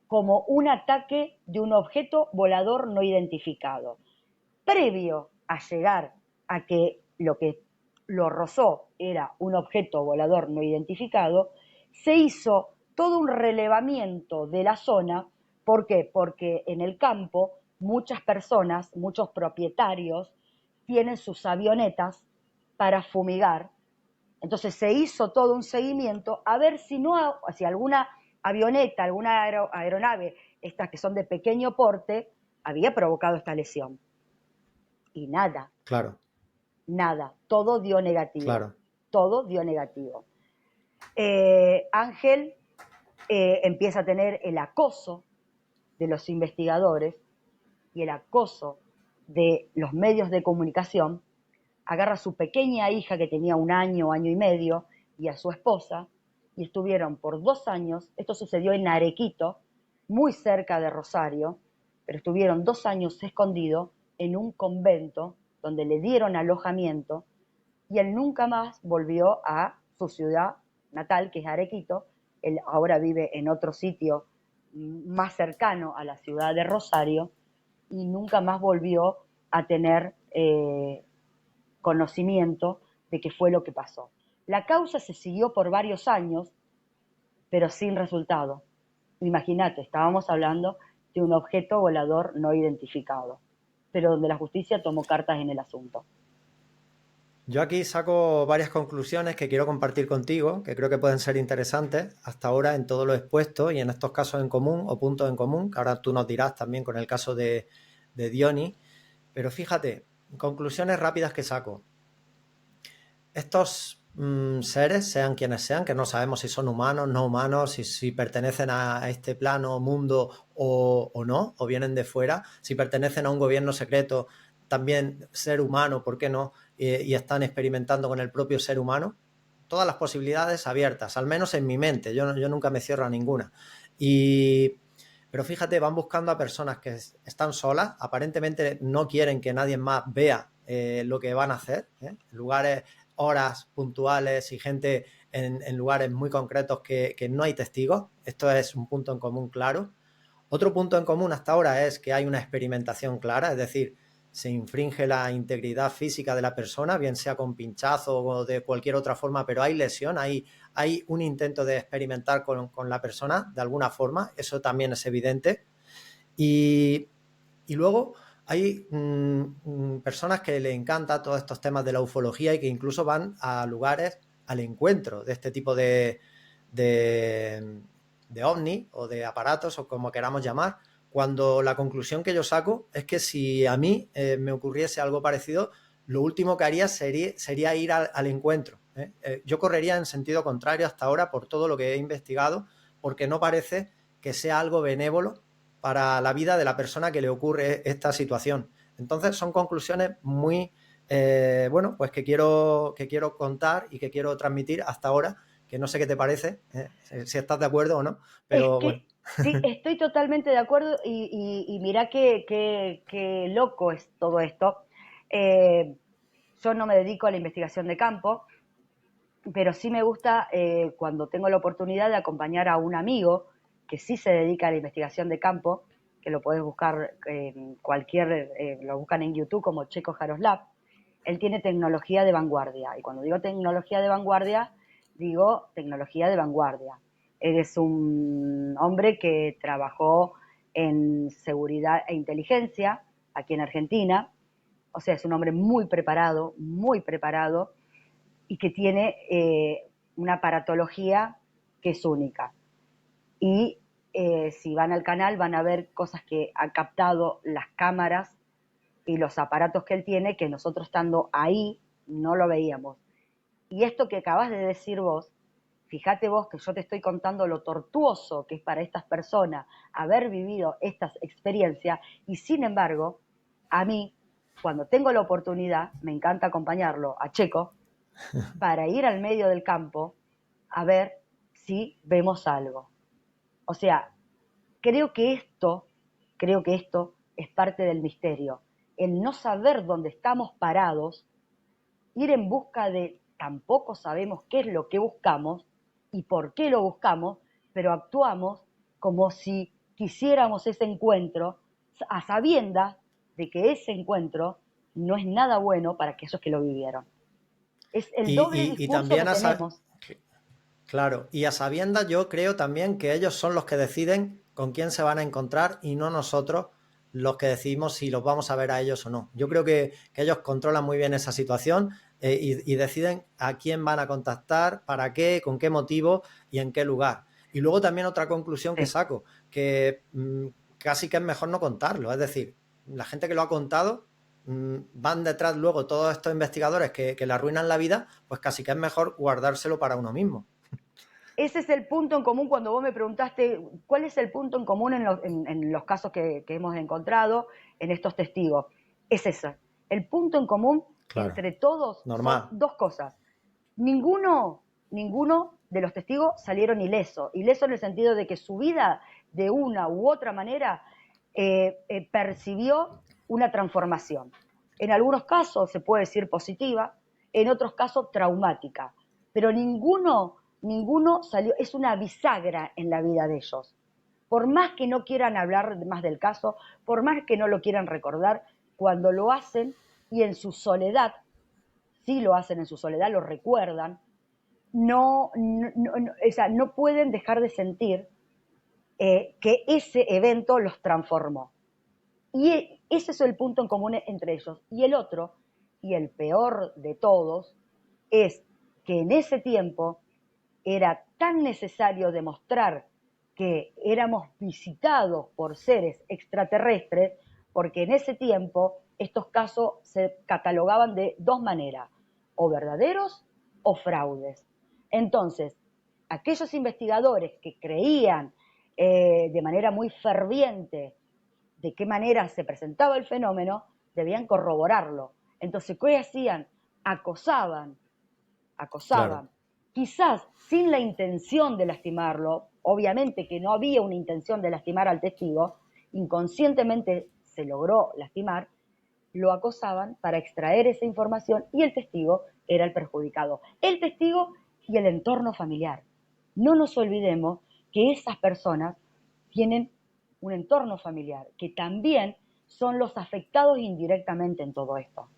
S1: como un ataque de un objeto volador no identificado. Previo a llegar a que lo rozó era un objeto volador no identificado, se hizo todo un relevamiento de la zona. ¿Por qué? Porque en el campo muchas personas, muchos propietarios, tienen sus avionetas para fumigar. Entonces se hizo todo un seguimiento a ver si alguna avioneta, alguna aeronave, estas que son de pequeño porte, había provocado esta lesión. Y nada,
S2: claro,
S1: nada, todo dio negativo,
S2: claro.
S1: todo dio negativo. Ángel empieza a tener el acoso de los investigadores y el acoso de los medios de comunicación. Agarra a su pequeña hija que tenía 1 año, 1 año y medio, y a su esposa, y estuvieron por 2 años, esto sucedió en Arequito, muy cerca de Rosario, pero estuvieron 2 años escondidos en un convento donde le dieron alojamiento, y él nunca más volvió a su ciudad natal, que es Arequito. Él ahora vive en otro sitio más cercano a la ciudad de Rosario, y nunca más volvió a tener conocimiento de qué fue lo que pasó. La causa se siguió por varios años, pero sin resultado. Imagínate, estábamos hablando de un objeto volador no identificado, pero donde la justicia tomó cartas en el asunto.
S2: Yo aquí saco varias conclusiones que quiero compartir contigo, que creo que pueden ser interesantes hasta ahora en todo lo expuesto y en estos casos en común o puntos en común, que ahora tú nos dirás también con el caso de Diony. Pero fíjate, conclusiones rápidas que saco. Estos seres, sean quienes sean, que no sabemos si son humanos, no humanos, si pertenecen a este plano, mundo o no, o vienen de fuera, si pertenecen a un gobierno secreto, también ser humano, ¿por qué no? Y están experimentando con el propio ser humano. Todas las posibilidades abiertas, al menos en mi mente, yo nunca me cierro a ninguna. Pero fíjate, van buscando a personas que están solas, aparentemente no quieren que nadie más vea lo que van a hacer, lugares, horas puntuales y gente en lugares muy concretos que no hay testigos. Esto es un punto en común claro. Otro punto en común hasta ahora es que hay una experimentación clara, es decir, se infringe la integridad física de la persona, bien sea con pinchazo o de cualquier otra forma, pero hay lesión, hay un intento de experimentar con la persona de alguna forma, eso también es evidente. Y luego hay personas que le encanta todos estos temas de la ufología y que incluso van a lugares al encuentro de este tipo de ovni o de aparatos o como queramos llamar, cuando la conclusión que yo saco es que si a mí me ocurriese algo parecido, lo último que haría sería ir al encuentro. Yo correría en sentido contrario hasta ahora por todo lo que he investigado, porque no parece que sea algo benévolo para la vida de la persona que le ocurre esta situación. Entonces son conclusiones muy, bueno, pues que quiero contar y que quiero transmitir hasta ahora, que no sé qué te parece, si estás de acuerdo o no,
S1: Es
S2: pero bueno.
S1: que sí, estoy totalmente de acuerdo, y mirá qué loco es todo esto. Eh, yo no me dedico a la investigación de campo, pero sí me gusta, cuando tengo la oportunidad de acompañar a un amigo que sí se dedica a la investigación de campo, que lo podés buscar en lo buscan en YouTube como Checo Jaroslav. Él tiene tecnología de vanguardia, y cuando digo tecnología de vanguardia, digo tecnología de vanguardia. Él es un hombre que trabajó en seguridad e inteligencia aquí en Argentina, o sea, es un hombre muy preparado, y que tiene una aparatología que es única. Y si van al canal van a ver cosas que ha captado las cámaras y los aparatos que él tiene, que nosotros estando ahí no lo veíamos. Y esto que acabas de decir vos, fíjate vos que yo te estoy contando lo tortuoso que es para estas personas haber vivido estas experiencias, y sin embargo, a mí, cuando tengo la oportunidad, me encanta acompañarlo a Checo para ir al medio del campo a ver si vemos algo. O sea, creo que esto, creo que esto es parte del misterio. El no saber dónde estamos parados, ir en busca de tampoco sabemos qué es lo que buscamos y por qué lo buscamos, pero actuamos como si quisiéramos ese encuentro a sabiendas de que ese encuentro no es nada bueno para aquellos que lo vivieron. Es el doble
S2: Y
S1: discurso que
S2: también
S1: tenemos.
S2: claro, y a sabiendas yo creo también que ellos son los que deciden con quién se van a encontrar y no nosotros los que decidimos si los vamos a ver a ellos o no. Yo creo que ellos controlan muy bien esa situación y deciden a quién van a contactar, para qué, con qué motivo y en qué lugar. Y luego también otra conclusión que
S1: Sí.
S2: saco, que casi que es mejor no contarlo. Es decir, la gente que lo ha contado van detrás luego todos estos investigadores que le arruinan la vida, pues casi que es mejor guardárselo para uno mismo.
S1: Ese es el punto en común cuando vos me preguntaste cuál es el punto en común en los casos que hemos encontrado, en estos testigos. Es ese. El punto en común
S2: Claro,
S1: entre todos son
S2: normal.
S1: dos cosas. Ninguno de los testigos salieron ileso. Ileso en el sentido de que su vida, de una u otra manera, percibió una transformación. En algunos casos se puede decir positiva, en otros casos traumática. Pero ninguno salió, es una bisagra en la vida de ellos. Por más que no quieran hablar más del caso, por más que no lo quieran recordar, cuando lo hacen y en su soledad, sí lo hacen en su soledad, lo recuerdan, no pueden dejar de sentir que ese evento los transformó. Y ese es el punto en común entre ellos. Y el otro, y el peor de todos, es que en ese tiempo era tan necesario demostrar que éramos visitados por seres extraterrestres, porque en ese tiempo estos casos se catalogaban de dos maneras, o verdaderos o fraudes. Entonces, aquellos investigadores que creían de manera muy ferviente de qué manera se presentaba el fenómeno, debían corroborarlo. Entonces, ¿qué hacían? Acosaban,
S2: Claro,
S1: acosaban, quizás sin la intención de lastimarlo, obviamente que no había una intención de lastimar al testigo, inconscientemente se logró lastimar, lo acosaban para extraer esa información y el testigo era el perjudicado. El testigo y el entorno familiar. No nos olvidemos que esas personas tienen un entorno familiar, que también son los afectados indirectamente en todo esto.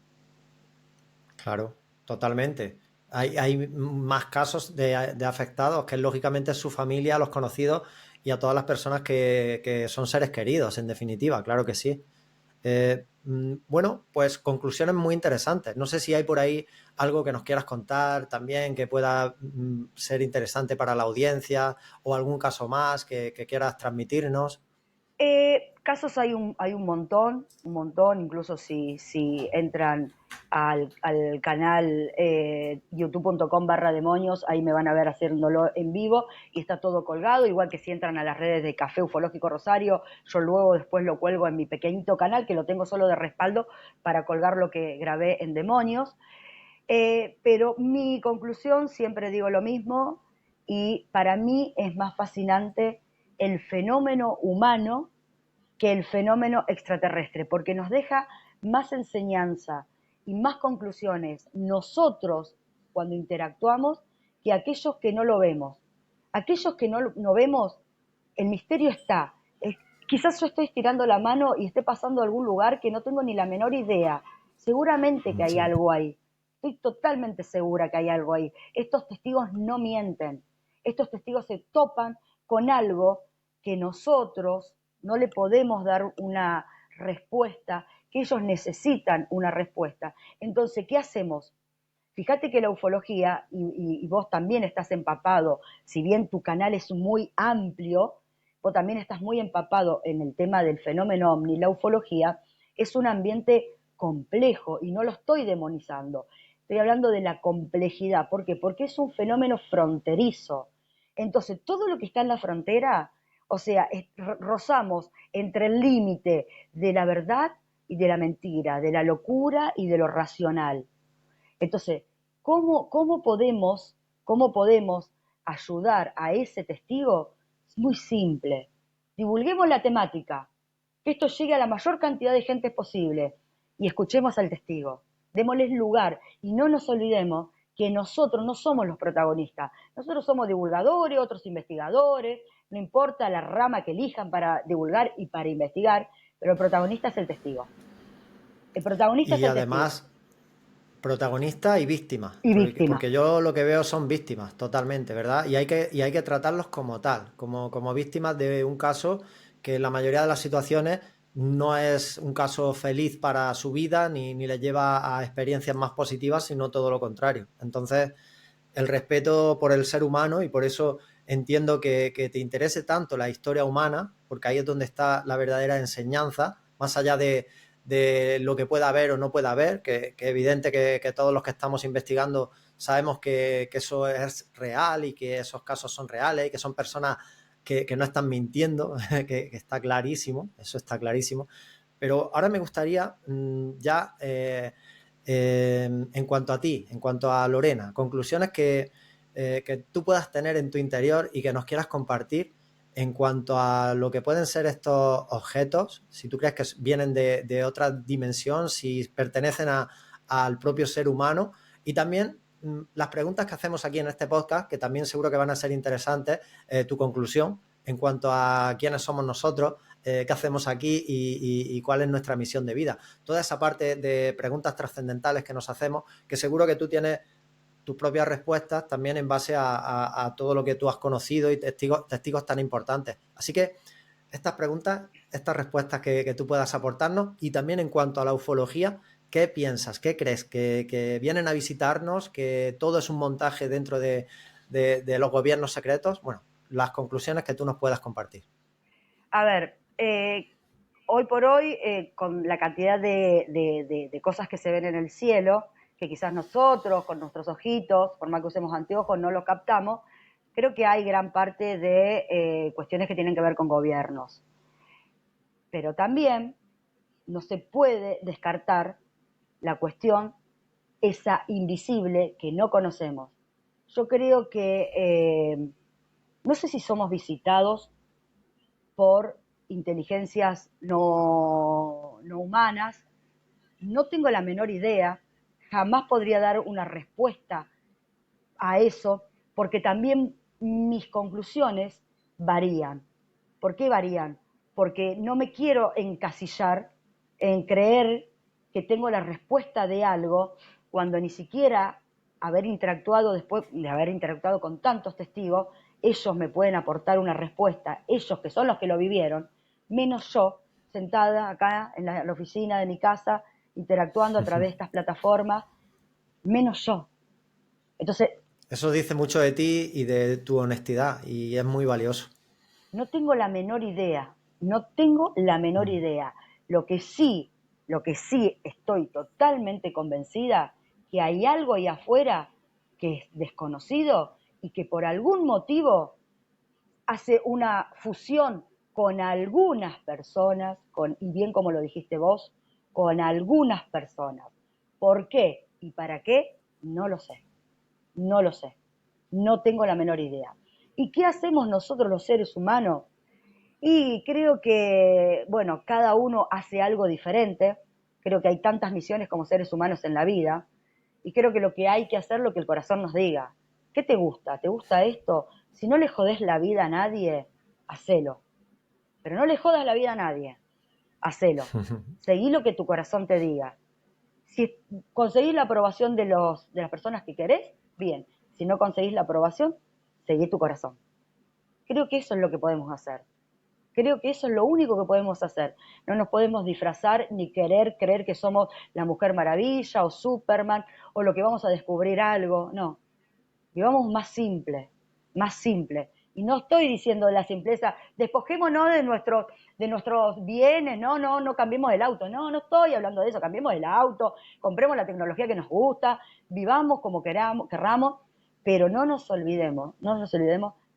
S2: claro, totalmente. Hay más casos de afectados que lógicamente es su familia, a los conocidos y a todas las personas que son seres queridos, en definitiva, claro que sí. Bueno, pues conclusiones muy interesantes. No sé si hay por ahí algo que nos quieras contar también que pueda ser interesante para la audiencia o algún caso más que quieras transmitirnos.
S1: Casos hay un montón, incluso si entran al canal youtube.com/demonios, ahí me van a ver haciéndolo en vivo y está todo colgado, igual que si entran a las redes de Café Ufológico Rosario, yo luego después lo cuelgo en mi pequeñito canal, que lo tengo solo de respaldo para colgar lo que grabé en Demonios. Pero mi conclusión, siempre digo lo mismo, y para mí es más fascinante el fenómeno humano que el fenómeno extraterrestre, porque nos deja más enseñanza y más conclusiones nosotros cuando interactuamos que aquellos que no lo vemos. Aquellos que no vemos, el misterio está. Quizás yo estoy estirando la mano y esté pasando a algún lugar que no tengo ni la menor idea. Seguramente que hay
S2: Sí.
S1: algo ahí. Estoy totalmente segura que hay algo ahí. Estos testigos no mienten. Estos testigos se topan con algo que nosotros no le podemos dar una respuesta, que ellos necesitan una respuesta. Entonces, ¿qué hacemos? Fíjate que la ufología, y vos también estás empapado, si bien tu canal es muy amplio, vos también estás muy empapado en el tema del fenómeno ovni, la ufología es un ambiente complejo y no lo estoy demonizando. Estoy hablando de la complejidad. ¿Por qué? Porque es un fenómeno fronterizo. Entonces, todo lo que está en la frontera, o sea, rozamos entre el límite de la verdad y de la mentira, de la locura y de lo racional. Entonces, cómo podemos ayudar a ese testigo? Es muy simple. Divulguemos la temática, que esto llegue a la mayor cantidad de gente posible y escuchemos al testigo. Démosles lugar y no nos olvidemos que nosotros no somos los protagonistas. Nosotros somos divulgadores, otros investigadores, no importa la rama que elijan para divulgar y para investigar, pero el protagonista es el testigo. El protagonista es
S2: Y
S1: el testigo.
S2: además, protagonista y víctima,
S1: Y víctima.
S2: porque yo lo que veo son víctimas, totalmente, ¿verdad? Y hay que tratarlos como tal, como víctimas de un caso que en la mayoría de las situaciones no es un caso feliz para su vida ni les lleva a experiencias más positivas, sino todo lo contrario. Entonces, el respeto por el ser humano, y por eso entiendo que te interese tanto la historia humana, porque ahí es donde está la verdadera enseñanza, más allá de lo que pueda haber o no pueda haber, que evidente que todos los que estamos investigando sabemos que eso es real y que esos casos son reales y que son personas que no están mintiendo, que está clarísimo, eso está clarísimo. Pero ahora me gustaría ya en cuanto a ti, en cuanto a Lorena, conclusiones que tú puedas tener en tu interior y que nos quieras compartir en cuanto a lo que pueden ser estos objetos, si tú crees que vienen de otra dimensión, si pertenecen al propio ser humano, y también las preguntas que hacemos aquí en este podcast, que también seguro que van a ser interesantes, tu conclusión en cuanto a quiénes somos nosotros, qué hacemos aquí y cuál es nuestra misión de vida. Toda esa parte de preguntas trascendentales que nos hacemos, que seguro que tú tienes tus propias respuestas también en base a todo lo que tú has conocido y testigos tan importantes. Así que estas preguntas, estas respuestas que tú puedas aportarnos, y también en cuanto a la ufología, ¿qué piensas? ¿Qué crees? ¿Que vienen a visitarnos? ¿Que todo es un montaje dentro de los gobiernos secretos? Bueno, las conclusiones que tú nos puedas compartir.
S1: A ver, hoy por hoy, con la cantidad de cosas que se ven en el cielo, que quizás nosotros, con nuestros ojitos, por más que usemos anteojos, no lo captamos, creo que hay gran parte de cuestiones que tienen que ver con gobiernos. Pero también no se puede descartar la cuestión esa invisible que no conocemos. Yo creo que no sé si somos visitados por inteligencias no humanas, no tengo la menor idea, jamás podría dar una respuesta a eso, porque también mis conclusiones varían. ¿Por qué varían? Porque no me quiero encasillar en creer que tengo la respuesta de algo cuando ni siquiera haber interactuado después de haber interactuado con tantos testigos, ellos me pueden aportar una respuesta, ellos que son los que lo vivieron, menos yo, sentada acá en la oficina de mi casa, interactuando a través de estas plataformas, menos yo. Entonces,
S2: Eso dice mucho de ti y de tu honestidad, y es muy valioso.
S1: no tengo la menor idea, no tengo la menor idea. Lo que sí, lo que sí estoy totalmente convencida, que hay algo ahí afuera que es desconocido y que por algún motivo hace una fusión con algunas personas, y bien como lo dijiste vos, con algunas personas. ¿Por qué y para qué? No lo sé, no lo sé, no tengo la menor idea. ¿Y qué hacemos nosotros los seres humanos? Y creo que, bueno, cada uno hace algo diferente, creo que hay tantas misiones como seres humanos en la vida, y creo que lo que hay que hacer es lo que el corazón nos diga. ¿Qué te gusta? ¿Te gusta esto? Si no le jodés la vida a nadie, hacelo. Pero no le jodas la vida a nadie, hacelo. Seguí lo que tu corazón te diga. Si conseguís la aprobación de las personas que querés, bien. Si no conseguís la aprobación, seguí tu corazón. Creo que eso es lo que podemos hacer. Creo que eso es lo único que podemos hacer. No nos podemos disfrazar ni querer creer que somos la Mujer Maravilla o Superman o lo que vamos a descubrir algo. No, vivamos más simple, más simple. Y no estoy diciendo la simpleza, despojémonos de nuestros bienes, no cambiemos el auto. No estoy hablando de eso, cambiemos el auto, compremos la tecnología que nos gusta, vivamos como querramos, pero no nos olvidemos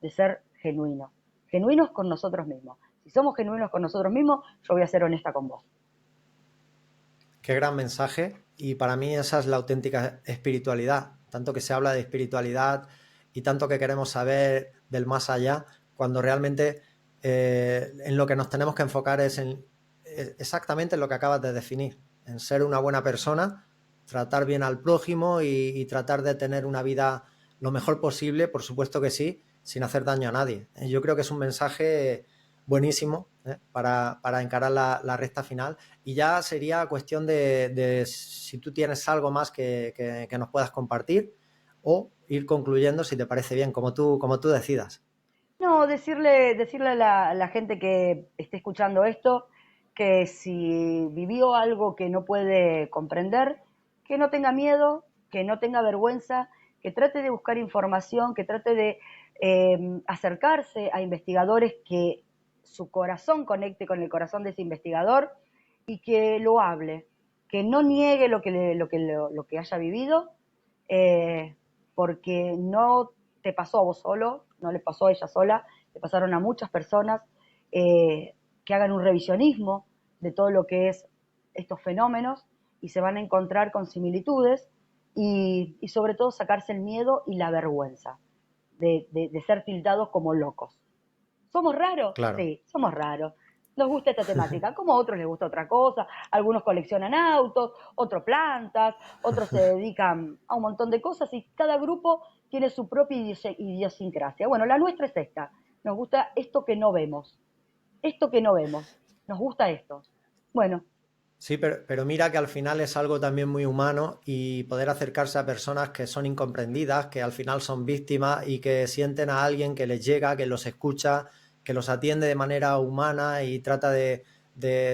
S1: de ser genuinos con nosotros mismos. Si somos genuinos con nosotros mismos, yo voy a ser honesta con vos.
S2: Qué gran mensaje, y para mí esa es la auténtica espiritualidad, tanto que se habla de espiritualidad y tanto que queremos saber del más allá, cuando realmente en lo que nos tenemos que enfocar es en exactamente lo que acabas de definir, en ser una buena persona, tratar bien al prójimo y tratar de tener una vida lo mejor posible, por supuesto que sí, sin hacer daño a nadie. Yo creo que es un mensaje buenísimo para encarar la recta final, y ya sería cuestión de si tú tienes algo más que nos puedas compartir o ir concluyendo si te parece bien, como tú decidas.
S1: No, decirle a la gente que esté escuchando esto que si vivió algo que no puede comprender, que no tenga miedo, que no tenga vergüenza, que trate de buscar información, que trate de acercarse a investigadores, que su corazón conecte con el corazón de ese investigador y que lo hable, que no niegue lo que haya vivido, eh, porque no te pasó a vos solo, no le pasó a ella sola, le pasaron a muchas personas, que hagan un revisionismo de todo lo que es estos fenómenos y se van a encontrar con similitudes y sobre todo sacarse el miedo y la vergüenza de ser tildados como locos. ¿Somos raros?
S2: Claro.
S1: Sí, somos raros. Nos gusta esta temática, como a otros les gusta otra cosa, algunos coleccionan autos, otros plantas, otros se dedican a un montón de cosas y cada grupo tiene su propia idiosincrasia. Bueno, la nuestra es esta, nos gusta esto que no vemos, nos gusta esto. Bueno,
S2: Sí, pero mira que al final es algo también muy humano, y poder acercarse a personas que son incomprendidas, que al final son víctimas y que sienten a alguien que les llega, que los escucha, que los atiende de manera humana y trata de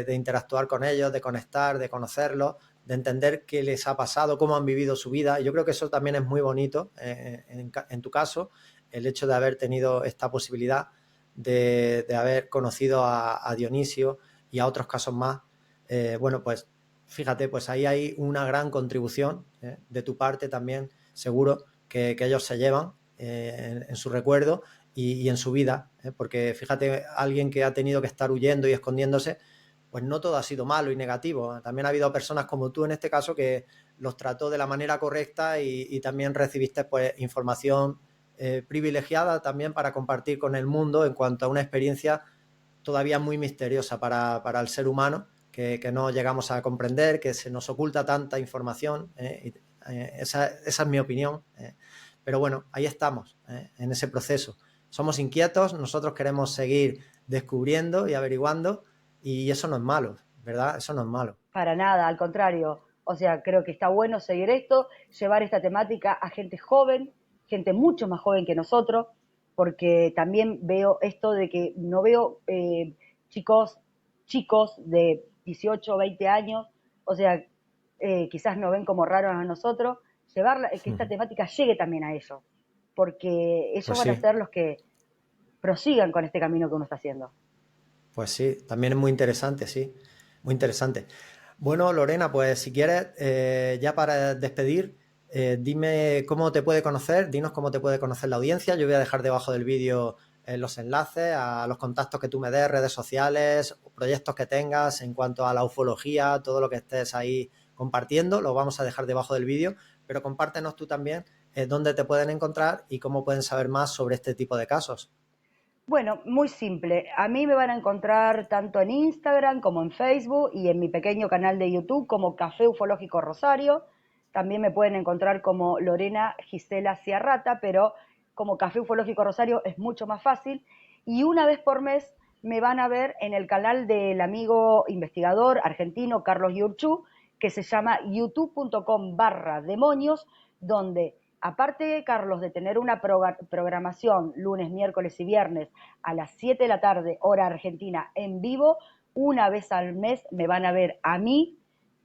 S2: interactuar con ellos, de conectar, de conocerlos, de entender qué les ha pasado, cómo han vivido su vida. Yo creo que eso también es muy bonito en tu caso, el hecho de haber tenido esta posibilidad de haber conocido a Dionisio y a otros casos más. Bueno, pues fíjate, pues ahí hay una gran contribución de tu parte también, seguro, que ellos se llevan en su recuerdo y en su vida, porque fíjate, alguien que ha tenido que estar huyendo y escondiéndose, pues no todo ha sido malo y negativo. También ha habido personas como tú en este caso que los trató de la manera correcta y también recibiste pues información privilegiada también para compartir con el mundo en cuanto a una experiencia todavía muy misteriosa para el ser humano, que no llegamos a comprender, que se nos oculta tanta información. Esa es mi opinión. Pero bueno, ahí estamos, en ese proceso. Somos inquietos, nosotros queremos seguir descubriendo y averiguando, y eso no es malo, ¿verdad? Eso no es malo.
S1: para nada, al contrario. O sea, creo que está bueno seguir esto, llevar esta temática a gente joven, gente mucho más joven que nosotros, porque también veo esto de que no veo chicos, chicos de 18 o 20 años, o sea, quizás nos ven como raros a nosotros, que esta temática llegue también a ellos, porque ellos
S2: Pues
S1: van a
S2: sí,
S1: ser los que prosigan con este camino que uno está haciendo.
S2: pues sí, también es muy interesante, sí, muy interesante. Bueno, Lorena, pues si quieres, ya para despedir, dime cómo te puede conocer, dinos cómo te puede conocer la audiencia. Yo voy a dejar debajo del vídeo los enlaces a los contactos que tú me des, redes sociales, proyectos que tengas en cuanto a la ufología, todo lo que estés ahí compartiendo, lo vamos a dejar debajo del vídeo, pero compártenos tú también dónde te pueden encontrar y cómo pueden saber más sobre este tipo de casos.
S1: Bueno, muy simple. A mí me van a encontrar tanto en Instagram como en Facebook y en mi pequeño canal de YouTube como Café Ufológico Rosario. También me pueden encontrar como Lorena Gisela Ciarrata, pero como Café Ufológico Rosario es mucho más fácil. Y una vez por mes me van a ver en el canal del amigo investigador argentino Carlos Yurchú, que se llama youtube.com/demonios, donde aparte, Carlos, de tener una programación lunes, miércoles y viernes a las 7 de la tarde, hora argentina, en vivo, una vez al mes me van a ver a mí.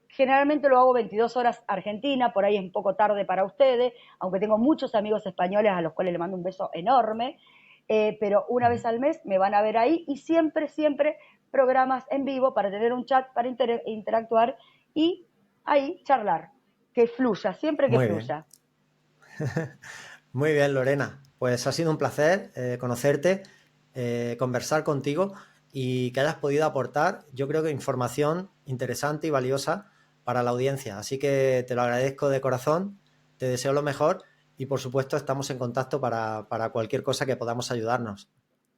S1: Generalmente lo hago 22 horas Argentina, por ahí es un poco tarde para ustedes, aunque tengo muchos amigos españoles a los cuales le mando un beso enorme, pero una vez al mes me van a ver ahí y siempre, siempre programas en vivo para tener un chat, para interactuar y ahí charlar, que fluya, siempre que
S2: Muy bien.
S1: fluya.
S2: Muy bien, Lorena. Pues ha sido un placer conocerte, conversar contigo y que hayas podido aportar, yo creo que información interesante y valiosa para la audiencia. Así que te lo agradezco de corazón, te deseo lo mejor y por supuesto estamos en contacto para cualquier cosa que podamos ayudarnos.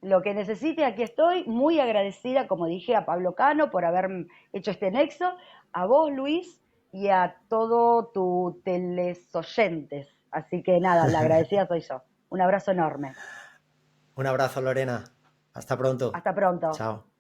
S1: Lo que necesite, aquí estoy, muy agradecida, como dije, a Pablo Cano por haber hecho este nexo, a vos, Luis, y a todo tu telesoyentes. Así que nada, la agradecida soy yo. Un abrazo enorme.
S2: Un abrazo, Lorena. Hasta pronto.
S1: Hasta pronto.
S2: Chao.